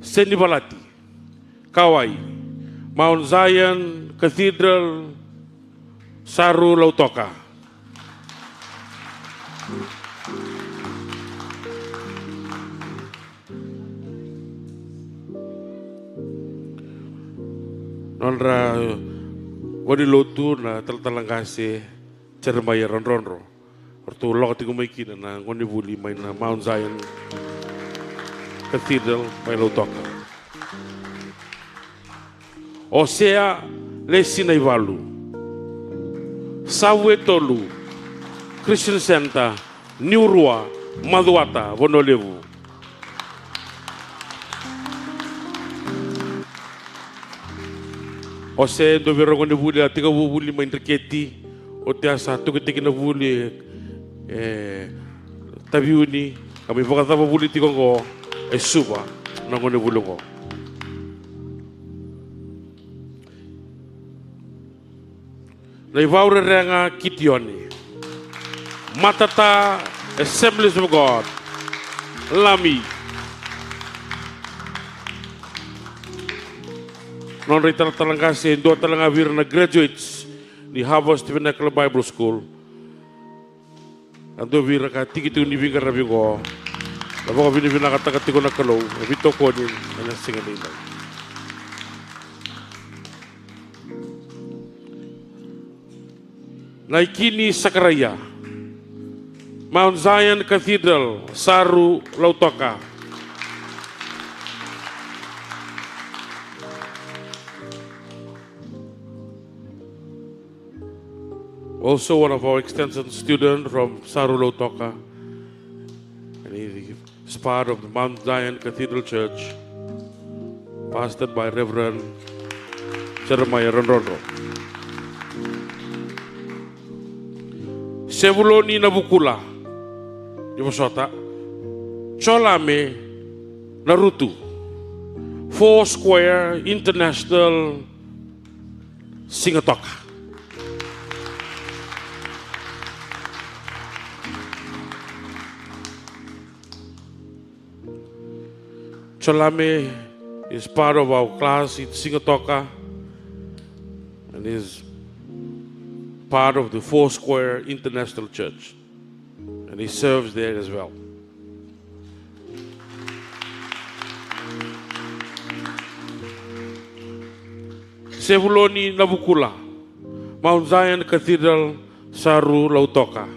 Seni Balati, Kawai, Mount Zion Cathedral, Saru Lautoka. Nonra wadi lotu na talangase cermaya ronro. Orto lokati kumaikin na ngoni buli may na Mount Zion Cathedral may Lautoka. Osea lesi na ivalu. Sawe tolu Christian Center Niurua, Maduata, Vonolevu. O se do verong ne vuli a tika vuli mai ndreketi o te asa tuku tiki na vuli taviuni kami vakatava vuli tiko ngo e suba na ngone vuli ngo. Nei vaure renga kitioni Matata Assemblies of God Lami non reitala talanga se do talanga vir na graduates ni Harvest Vernacular Bible School ando vir ka tikitu ni vinga rabigo la boka vini vina ka takatiko na kalau vito ko ni na singa ni Naikini Sakaraya Mount Zion Cathedral Saru Lautoka. Also one of our extension students from Saru Lautoka, and he is part of the Mount Zion Cathedral Church, pastored by Reverend Jeremiah Ronrono. Sevuloni Navukula, Yosota, Cholame Narutu, Foursquare International Singatoka. Cholame is part of our class in Singatoka and is part of the Foursquare International Church, and he serves there as well. Sevuloni Navukula, Mount Zion Cathedral, Saru Lautoka.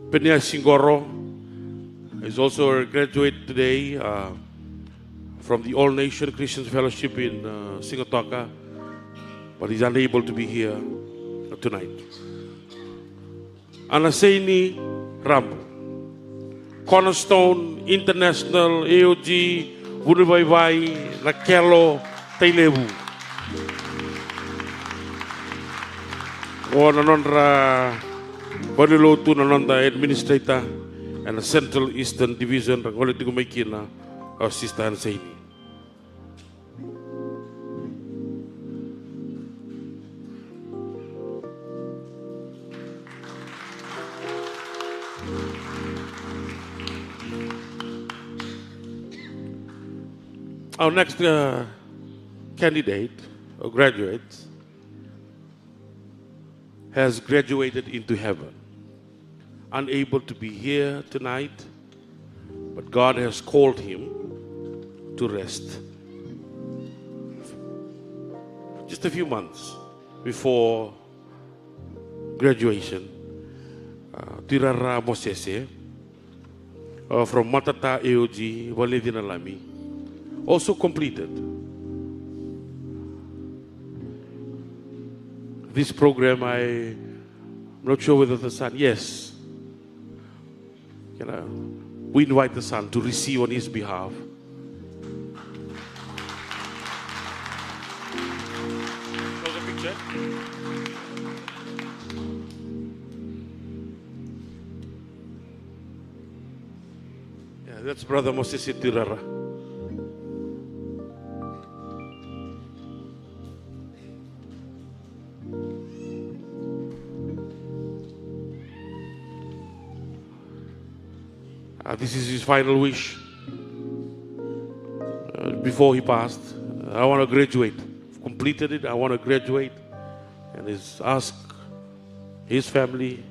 Penia Singoro is also a graduate today from the All Nation Christian Fellowship in Singatoka, but he's unable to be here tonight. Anaseini Rambo, Cornerstone International AOG Vunivaivai Nakelo Tailevu. O nanonra Banilotu nanonda administrator and the Central Eastern Division rangole tigo maikina our sister Anaseini. Our next candidate or graduate has graduated into heaven. Unable to be here tonight, but God has called him to rest. Just a few months before graduation, Tirara Mosese from Matata AOG, Valedina Lami, also completed this program. I'm not sure whether the son, yes. We invite the son to receive on his behalf. Show the picture. Yeah, that's Brother Moses Tirara. This is his final wish before he passed. I want to graduate. Completed it, I want to graduate. And he's asked his family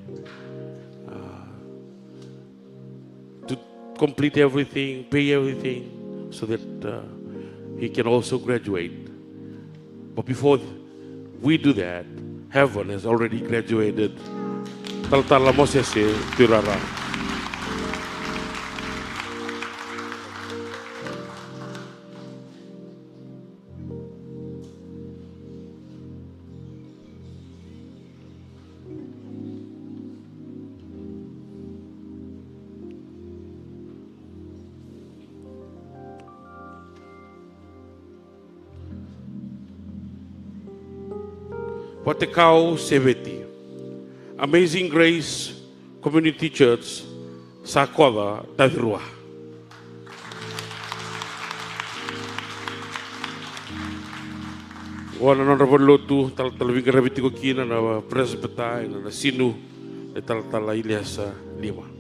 to complete everything, pay everything, so that he can also graduate. But before we do that, heaven has already graduated. Taltala Mosese Tirara. Patekau Seveti, Amazing Grace Community Church, Sakoda, Tavirua. Wana honorable lotu taltalawing karabiti ko kina na presbyter na sinu na taltala Ilyas 5.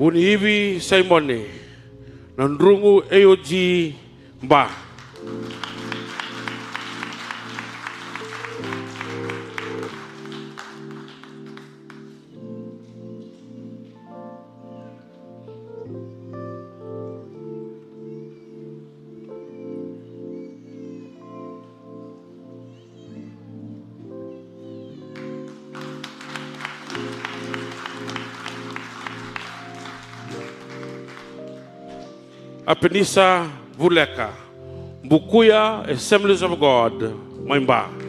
Unihivi Simone, Nandrungu AOG Mba. Apenisa Vuleka, Bukuya Assemblies of God, Maimba.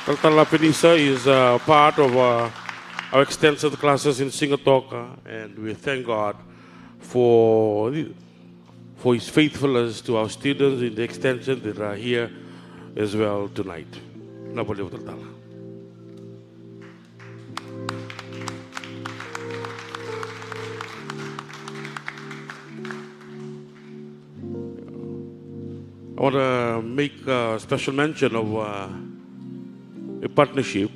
Taltala Penisa is part of our extensive classes in Singatoka, and we thank God for His faithfulness to our students in the extension that are here as well tonight. Napoli Taltala. I want to make a special mention of a partnership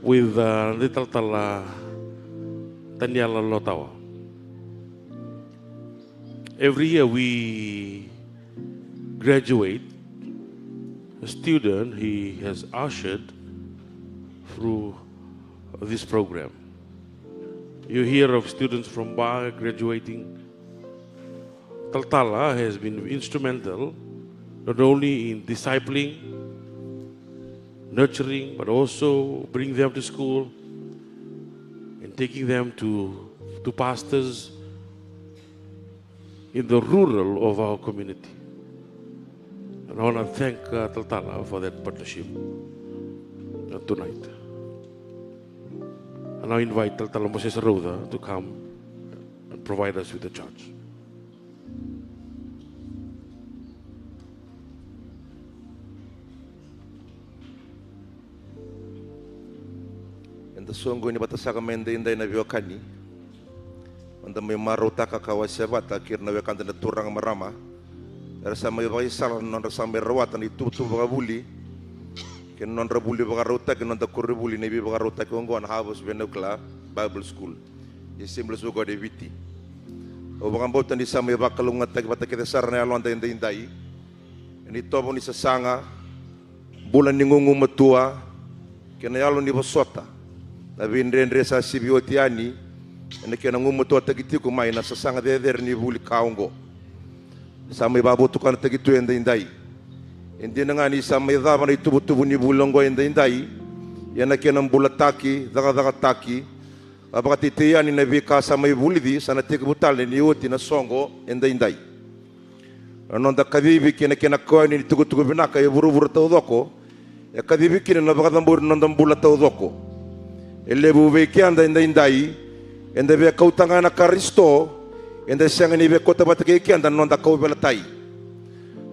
with Little Tala Tanyala Lotawa. Every year we graduate a student he has ushered through this program. You hear of students from Ba graduating. Taltala has been instrumental not only in discipling, nurturing, but also bringing them to school and taking them to pastors in the rural of our community. And I want to thank Taltala for that partnership tonight. And I invite Taltala Moses Roda to come and provide us with the charge. Songo ni batasaka mende inday na viokani anda may marota kakawasya bata kirna wekanda na turang marama rasa may bagay salan non rasa may rawatan itutu baga buli kin non rabuli baga rota kin non da kurri buli nebi baga rota kin ngwan habos Vernacular Bible School isimbles baga de viti o baga botan di sa may bakalungat tag bata kita sarna alon da inday ni tobo ni sasanga bulan ni ngungu matua kin yalo ni basota na vindrendre sa sibiotiani na kena ngumuto tagiti ko mai na sasanga der ni buli kaungo sa may babutukan tagitu enda indai hindi na nga ni sa may dama na itubutubo ni bulongo enda indai yan na kena bulataki daga taki abakatitiya ni nabika sa may bulidi sa natigbutal ni uti na songo enda indai anon da kabibi kena ko ni tugutugo binaka e buru-buru tawdoko e kadibikine na bakadambur nandambula tau doko e lebu veke anda indai enda ve kautanga na karisto enda senga ni ve kota batake anda nonda kau belatai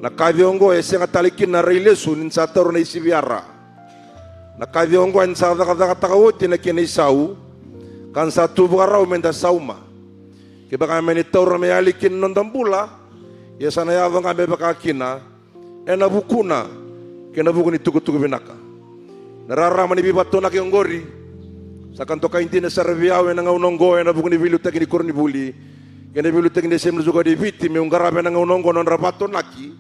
na kadiongo e senga talikin na reilesu nin satoro na isibiara na kadiongo en sa daga takawoti na kene sau kan satu bukarau menda sauma ke baka meni tauro me alikin nondambula ya sana ya vanga be baka kina ena bukuna kena bukuni tuku binaka na rara mani bibato na kiongori sakan toka intine sarviawe na ngaunongo ena bukuni vilu tekni korni buli kena vilu tekni semlu juga di viti me ungarabe na ngaunongo non rabato naki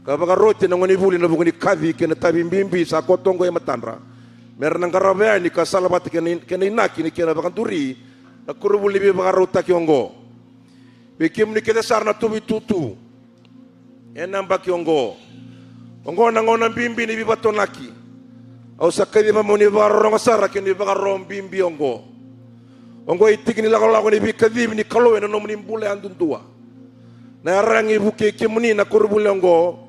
ka baka roti na ngoni buli na bukuni kavi kena tabi mbimbi sa kotongo ya matandra mer na ngarabe ni ka salabat kena inaki ni kena baka turi na kurubuli be baka rota kiongo bikim ni keda sarna tubi tutu ena mbaki ongo na ngona bimbi ni bibato naki au sakay ba mo ni baro ngasara kini baro bimbi ongo itikini lago ni bikadib ni kalo eno no ni mbule anduntua na rangi buke kimuni na kurbule ongo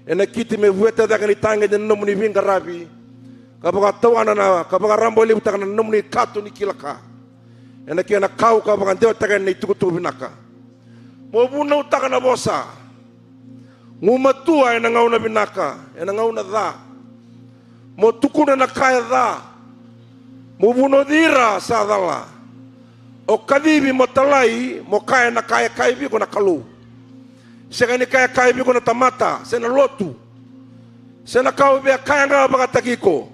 ena kiti me vueta daga ni tange de no ni bingarabi kabaga tawana na kabaga ramboli butaka no ni kato ni kilaka ena kena kau kabaga dewa taga ni tukutu binaka mo buna utaka na bosa ngumatua ena ngauna binaka ena ngauna dha mo tukuna na kaya dha mo buno dira sadala o kadibi mo talai mo kaya na kaya bi ko na kalu sega ni kaya bi ko na tamata sena lotu sena kau be kaya nga bagatakiko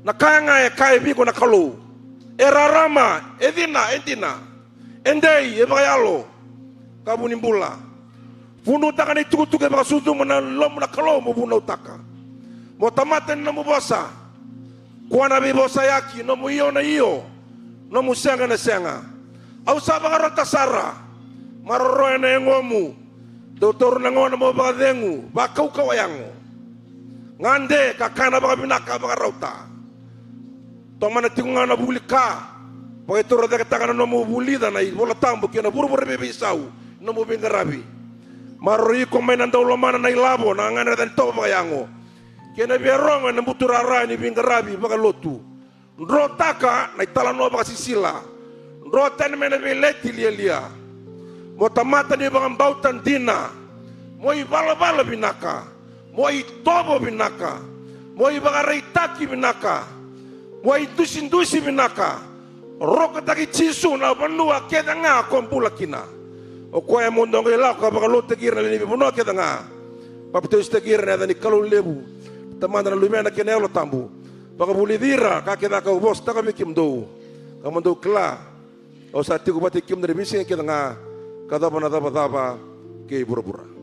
na kaya bi ko na kalu erarama edina endei ebayalo kabuni mbula Buno taka ni tukutuke baka sudu mona lomu na kalo mo buno taka. Mo tamate na mo bosa. Kuana bi bosa yaki no mo iyo na iyo. No mo senga na senga. Au sabaka rota sara. Maroro na ngomu. Doktor na ngona mo baka dengu. Baka ukawayango. Ngande kakana baka binaka baka rota. Tomana tingunga na bulika. Pagituro da kataka no mo bulida na bola tambo kena buru-buru bebe isau. No mo bingarabi. Marori ko may nandaw mana na ilabo na ngana dan to bayango kena biaronga na buturara ni bingarabi baka lotu ndro taka na italano baka sisila ndro tan mena beleti lia mo tamata ni baka bautan dina mo ibala binaka mo itobo binaka mo ibaka reitaki binaka mo itusindusi binaka roka taki chisu na banua keda nga kompula kina o koe mundo ngai la ka baka lote kirna ni bono ke danga papito ste kirna ni kalu lebu tamanda na lumena ke nelo tambu baka buli dira ka ke ka bos ta ka bikim do ka mundo kla o sa tiku bati kim dari bisi ke danga ka da bana da ke bura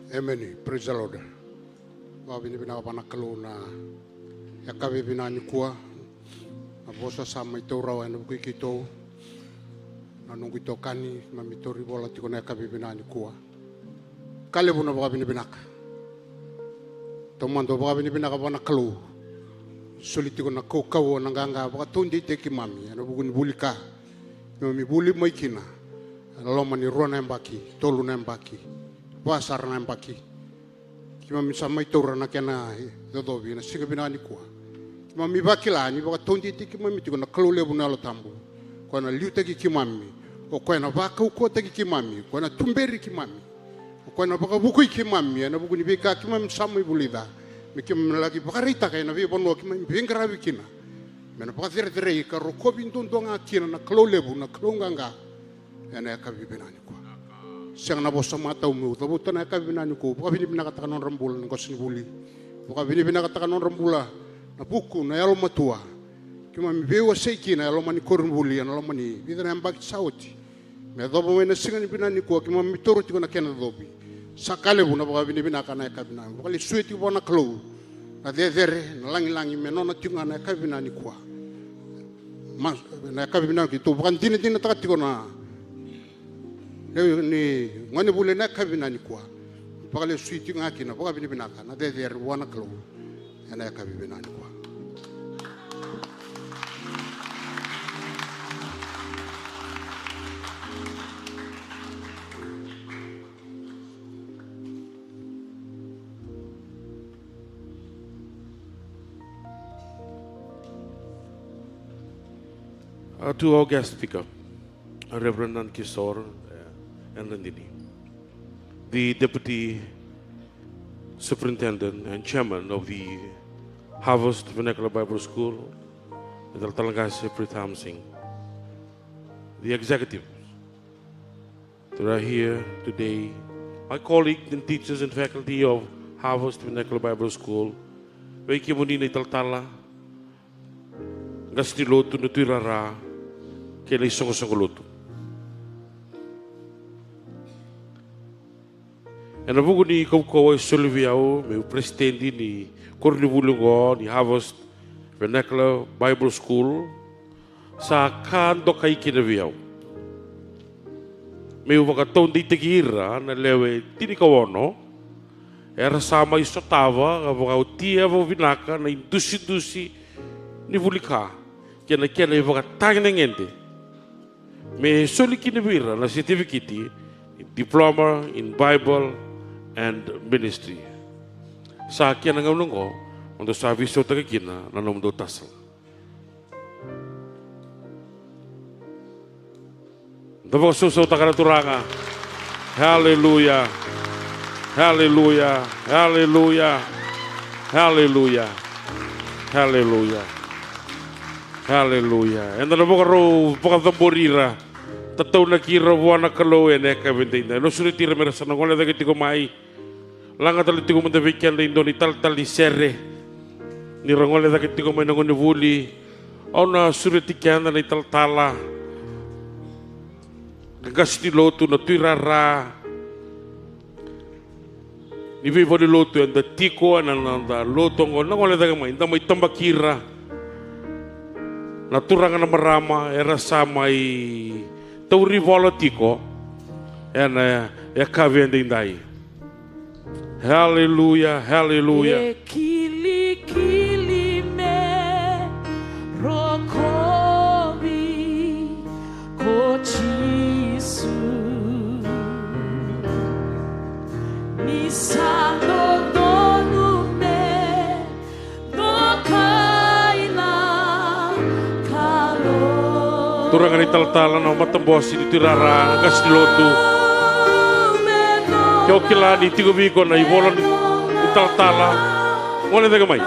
Amen. Praise the Lord. Wabini bina pana kaluna ya kabe bina ni kuwa abosa sama ito rawa na buki kito na nungu ito kani mamitori bola tiko na kabe bina ni kuwa kale buna wabini binaka tomando wabini binaka pana kalu suli tiko na kokau na ganga baka tundi teki mami na buku ni bulika mami buli maikina loma ni rona mbaki tolu na mbaki pasar na mbaki kima misama itora na kena dodobi na siga binani kuwa kima mi bakila ni baka tondi tiki mami tiko na kalule buna lo tambu kwa na liu teki kimami o kwa na baka uko teki kimami kwa na tumberi kimami o kwa na baka buku kimami na buku ni bika kimami sama ibulida mikim lagi baka rita kaya na vi bono kimami bingara bikina mena baka tere ka rokobi ndonga kina na kalule buna kalunganga ena kabi binani kuwa siang na bosa mata umu tabutan na kabinani ko baka binibina katakan rambula ng kasinibuli baka binibina katakan rambula na buku na yalo matua kima mibewa seiki na yalo mani kormbuli na yalo mani bida na mbaki sauti me dobo na singa binani ko kima mitoro tiko na kena dobi sakale bu na baka binibina kana kabinani baka li suiti ko na klo na dedere na langi menona tinga na kabinani ko na kabinani to baka dini takatiko na le ni ngone bule na kabina ni kwa pakale switi ngaki na pakabini binaka na de wana klo ana kabina ni kwa. To our guest speaker, Reverend Nan Kisor and Nandini, the Deputy Superintendent and Chairman of the Harvest Vernacular Bible School, Dal Talangasi Pritham Singh, the executives that are here today, my colleagues and teachers and faculty of Harvest Vernacular Bible School, Weki Munini Taltala, Gastilotu Nutirara, Kele Songosongolotu. E na vugu ni kau e Suluviao, meu presidente ni Kornivulungo, ni Harvest Vernacular Bible School, sa kanto kai kina viao. Meu wakatong di tegira na lewe tini kawono, era sama isotava, avogao tia vo vinaka na indusi ni vulika, kena e wakatang na ngende. Me soli kina vira na certificate, diploma in Bible and ministry. Sa akin ang ulungo, untuk service o tagakina na namdo tasal. Davo suso takaraturanga. Hallelujah. Hallelujah. Hallelujah. Hallelujah. Hallelujah. Hallelujah. And the Navogaro Bokatamborira, Tatona Kira, Wanakalo, and Eka, no Suriti Ramirez, and one of the Gitigomai, Langatalitigum the weekend in Donitaltali Serre, Nirangola the Gitigoma and Vuli, Ona Suriti Can and Italtala, Gastilo to Natura, Nivivoli Lotu and the Tico and the Lotongo, no one of the Gamma, the Tambakira. Naturangan na marama era samay tauri volatiko and yakavendindai. Hallelujah, hallelujah. Kili kili me rokobi kochisu nisando donu me dokaila. Turangan italtala na matambosi ni tirara Gastilotu. Kau kila ni tigo biko na ibola ni italtala. Ngone daga mai.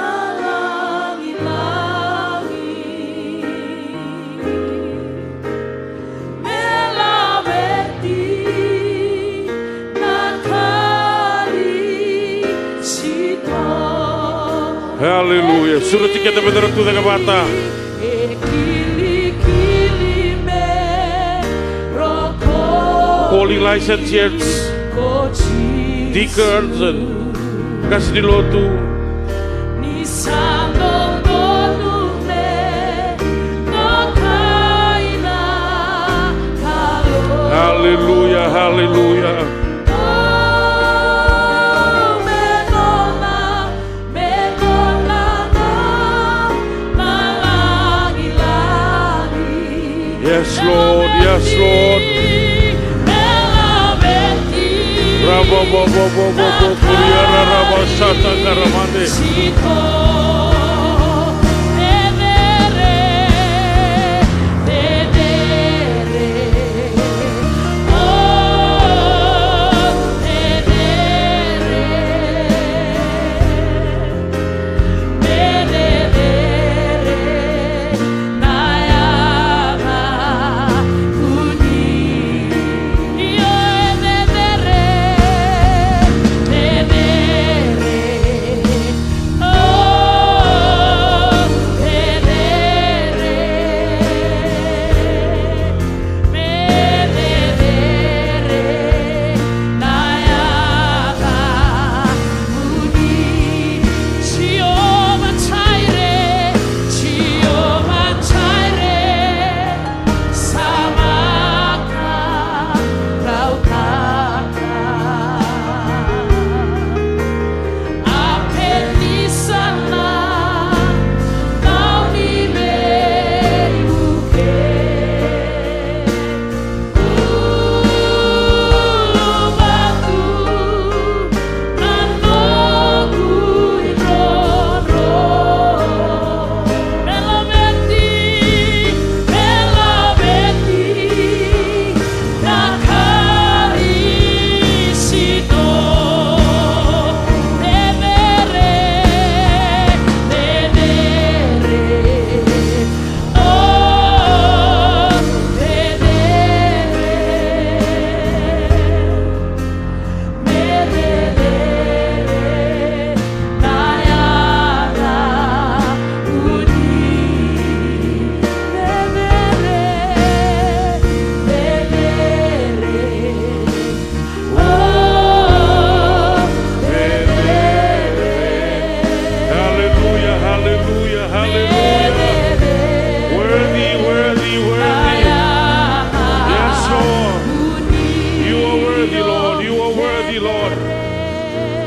Hallelujah. Surat kita benar tu daga bata. Calling licensed deacons and Gastilotu. Hallelujah, hallelujah. Yes, Lord, yes, Lord. Rabo bo bo bo bo bo kuriara rabo sata karamande. Oh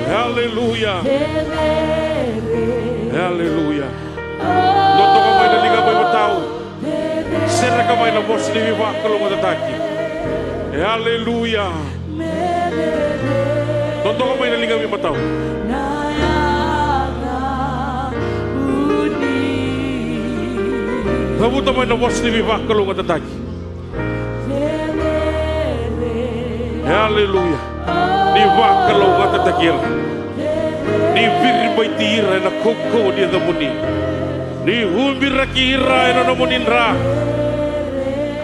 Hallelujah. Hallelujah. Noto ka may naliga may matao. Sera ka may nabos ni Viva kalong matataki. Hallelujah. Noto ka may naliga may matao. Kabuta may nabos ni Viva kalong matataki. Hallelujah. Ni va kalong matataki. Ni virbai tira na koko dia da muni. Ni humbira kira na muninra.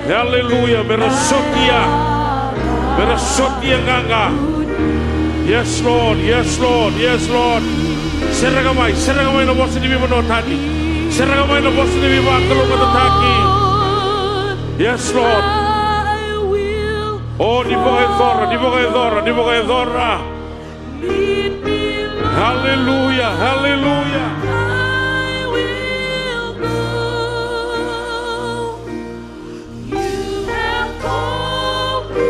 Hallelujah. Merasotia nganga. Yes Lord, yes Lord, yes Lord. Seragamai na boss ni bibo tadi. Seragamai na boss ni bibo kalau matataki. Yes Lord. Oh, di bawah Zora. Hallelujah, hallelujah. I will go. You have called me.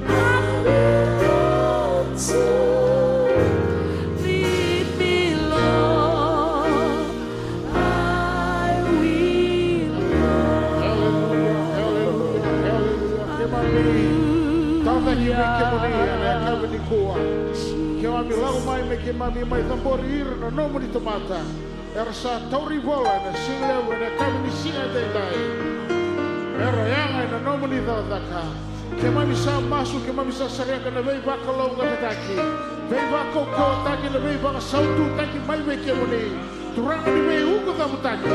I will go. Lead me, Lord. I will go. Kami lagu mai meki mami mai tamborir na nomo ni tomata. Ersa tauri bola na single na kami ni singa dai. Era yang na nomo ni daka. Kami bisa masuk, kami bisa sereka na vei bakalo ngataki. Vei bakoko taki na vei baka sautu taki mai meki moni. Turang ni vei uko tamutaki.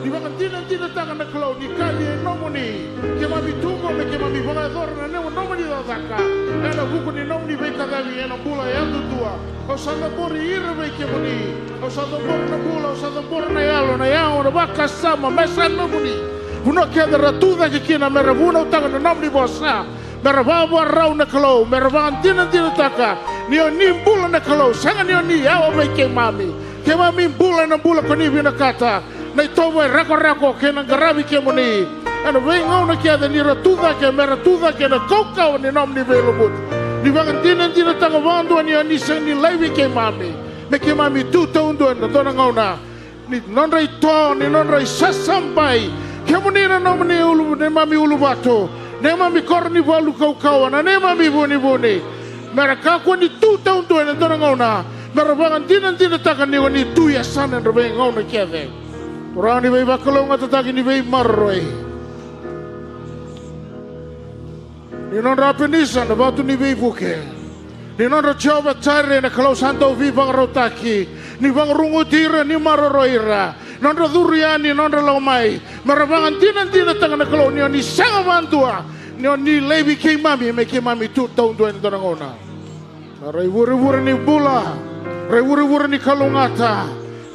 Di baka tina tangan na klo ni kali nomo ni. Kami tunggu meki mami baka dor na nomo ni daka. Era buku ni nomo ni vei kadavi ena bula ya tutua. O sada bori ira vei kemoni. O sada bori na bula, o sada bori na yalo na yao na baka sama mesa nomo ni. Puno kia da ratuda ki kina mera vuna utaka na nomo ni bosa. Mera vawa rau na klo, mera vawa tina taka. Nio ni bula na klo, sanga nio ni yao vei ke mami. Ke mami bula na bula koni vina kata. Na itovo e rako ke na garavi kemoni. Ana vei ngau na kia da ni ratuda ke mera tuda ke na koukau ni nomo ni vei lomut. Ni vangan tina taka vandu ni sang ni laivi ke mami. Me ke mami tu taundu na dona ngauna. Ni nonrai to, ni nonrai sasampai. Ke muni na nomo ni ulu, ni mami ulu bato. Ne mami korni valu kau na ne mami buni. Mera kako ni tu taundu na dona ngauna. Mera vangan tina taka ni wani tu ya sana na vei ngauna kiave. Orang ni vei bakalonga tataki ni vei marroi. Ni non rapenisa na batu ni vei vuke. Ni non rachova tare na kalau santo vi bang rotaki. Ni bang rungu tira ni maroroira. Non raduriani non ralamai. Marabangan tina tangan na kalau ni sanga mantua. Ni levi ke mami me ke mami tu tahun dua ni dorangona. Rai wuri ni bula. Rai wuri ni kalungata.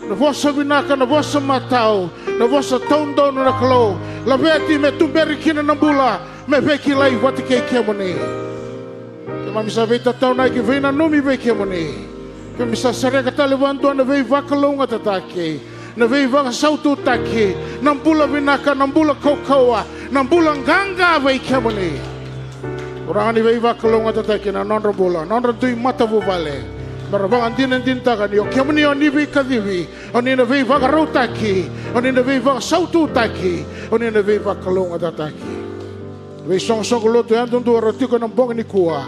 Na vossa vinaka na vossa matau. Na vossa tahun na kalau. La veti me tu berikina na bula. Me veki lai wati ke kemoni. Ke mami sa vei tatau nai ke vei na numi vei kemoni. Ke mami sa sereka taliwantua na vei vakalunga tatake. Na vei vaka sautu take. Nambula vinaka, nambula kokaua. Nambula nganga vei kemoni. Orang ni vei vakalunga tatake na nonra bula. Nonra tui mata vuvale. Marabangan din takan yo kemoni o ni vei kadivi. O ni na vei vakarau take. O ni na vei vaka sautu take. O ni na vei vakalunga tatake. Vei song loto yan tuntua ratiko ng bong ni kuwa.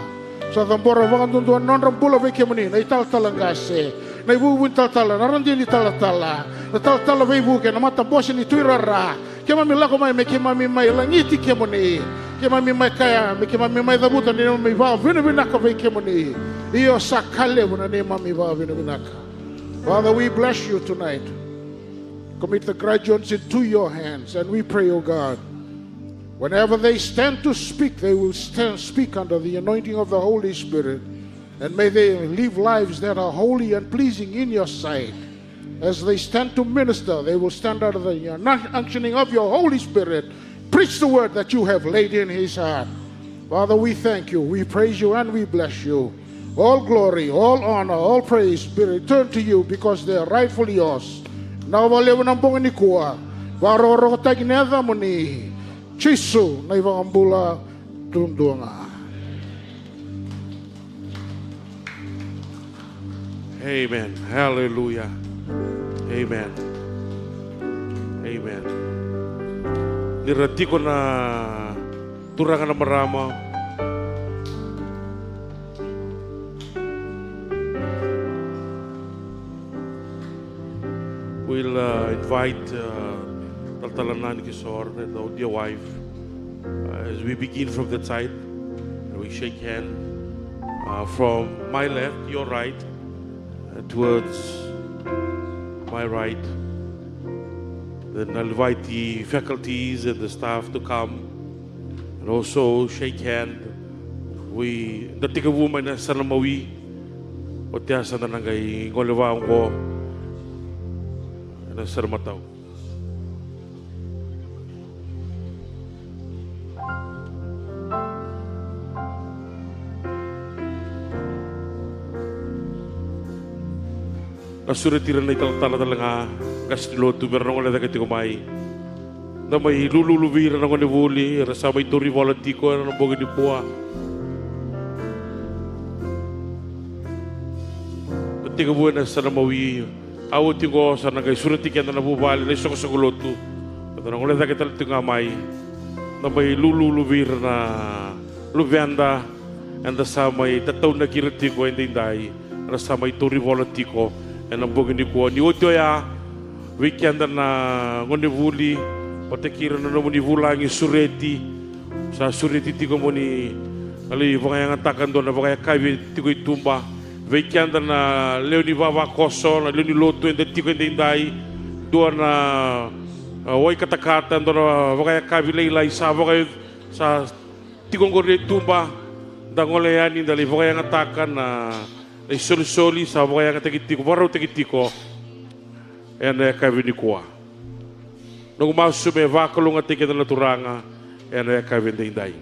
Sa tambora vangan tuntua non rambula vei kemoni na ital talangase. Na ibubuin tal-tala, narandin ni tal-tala. Na tal-tala vei buke na mata bosi ni tuirara. Kemami lako mai me kemami mai langiti kemoni. Kemami mai kaya, me kemami mai dabuta ni mami va vinaka vei kemoni. Iyo sakale na ni mami va vinaka. Father, we bless you tonight. Commit the graduates into your hands and we pray, O God. Whenever they stand to speak, they will speak under the anointing of the Holy Spirit. And may they live lives that are holy and pleasing in your sight. As they stand to minister, they will stand under the unctioning of your Holy Spirit. Preach the word that you have laid in his heart. Father, we thank you, we praise you, and we bless you. All glory, all honor, all praise be returned to you because they are rightfully yours. Now, ni kuwa, waroro tagineda muni. Chisu na ibang ambula tunduanga. Amen. Hallelujah. Amen. Amen. Nirati ko na turangan na marama. We'll invite Taltalanan Kisor and our dear wife as we begin from that side. And we shake hand from my left, your right, towards my right. Then I'll invite the faculties and the staff to come and also shake hand. We dating a woman na sanamawi o tiya sa nanangay ngoliwa ko na sarmataw. Nasuretiran na italtala talaga kasnilotu meron ako na dagati kumay na may lululubiran ako ni Wuli rasa may turi volantiko na ng bogin ni Pua at tiga buwan na sa namawi awot ko sa nagay suretikan na nabubali na iso ko sa kulotu at ako na dagati talaga kumay na may lululubiran na lubianda and sa may tataw na kiritiko hindi dahi rasa may turi volantiko and ang bogin ni Pua ni Oto ya weekend na ngoni Wuli patekira na naman ni Wulangi sureti sa sureti tiko mo ni ali vakaya ngatakan doon na vakaya kawi tiko itumba weekend na leo ni baba koso na leo ni loto ende tiko ende indai doon na wai katakatan doon na vakaya kawi laylay sa vakaya sa tiko ngori tumba dangoleyani dali vakaya ngatakan na soli sa vakaya ngatakitiko baro takitiko ene kavini kuwa. Nung masume vakalunga tika na naturanga ene kavini indai.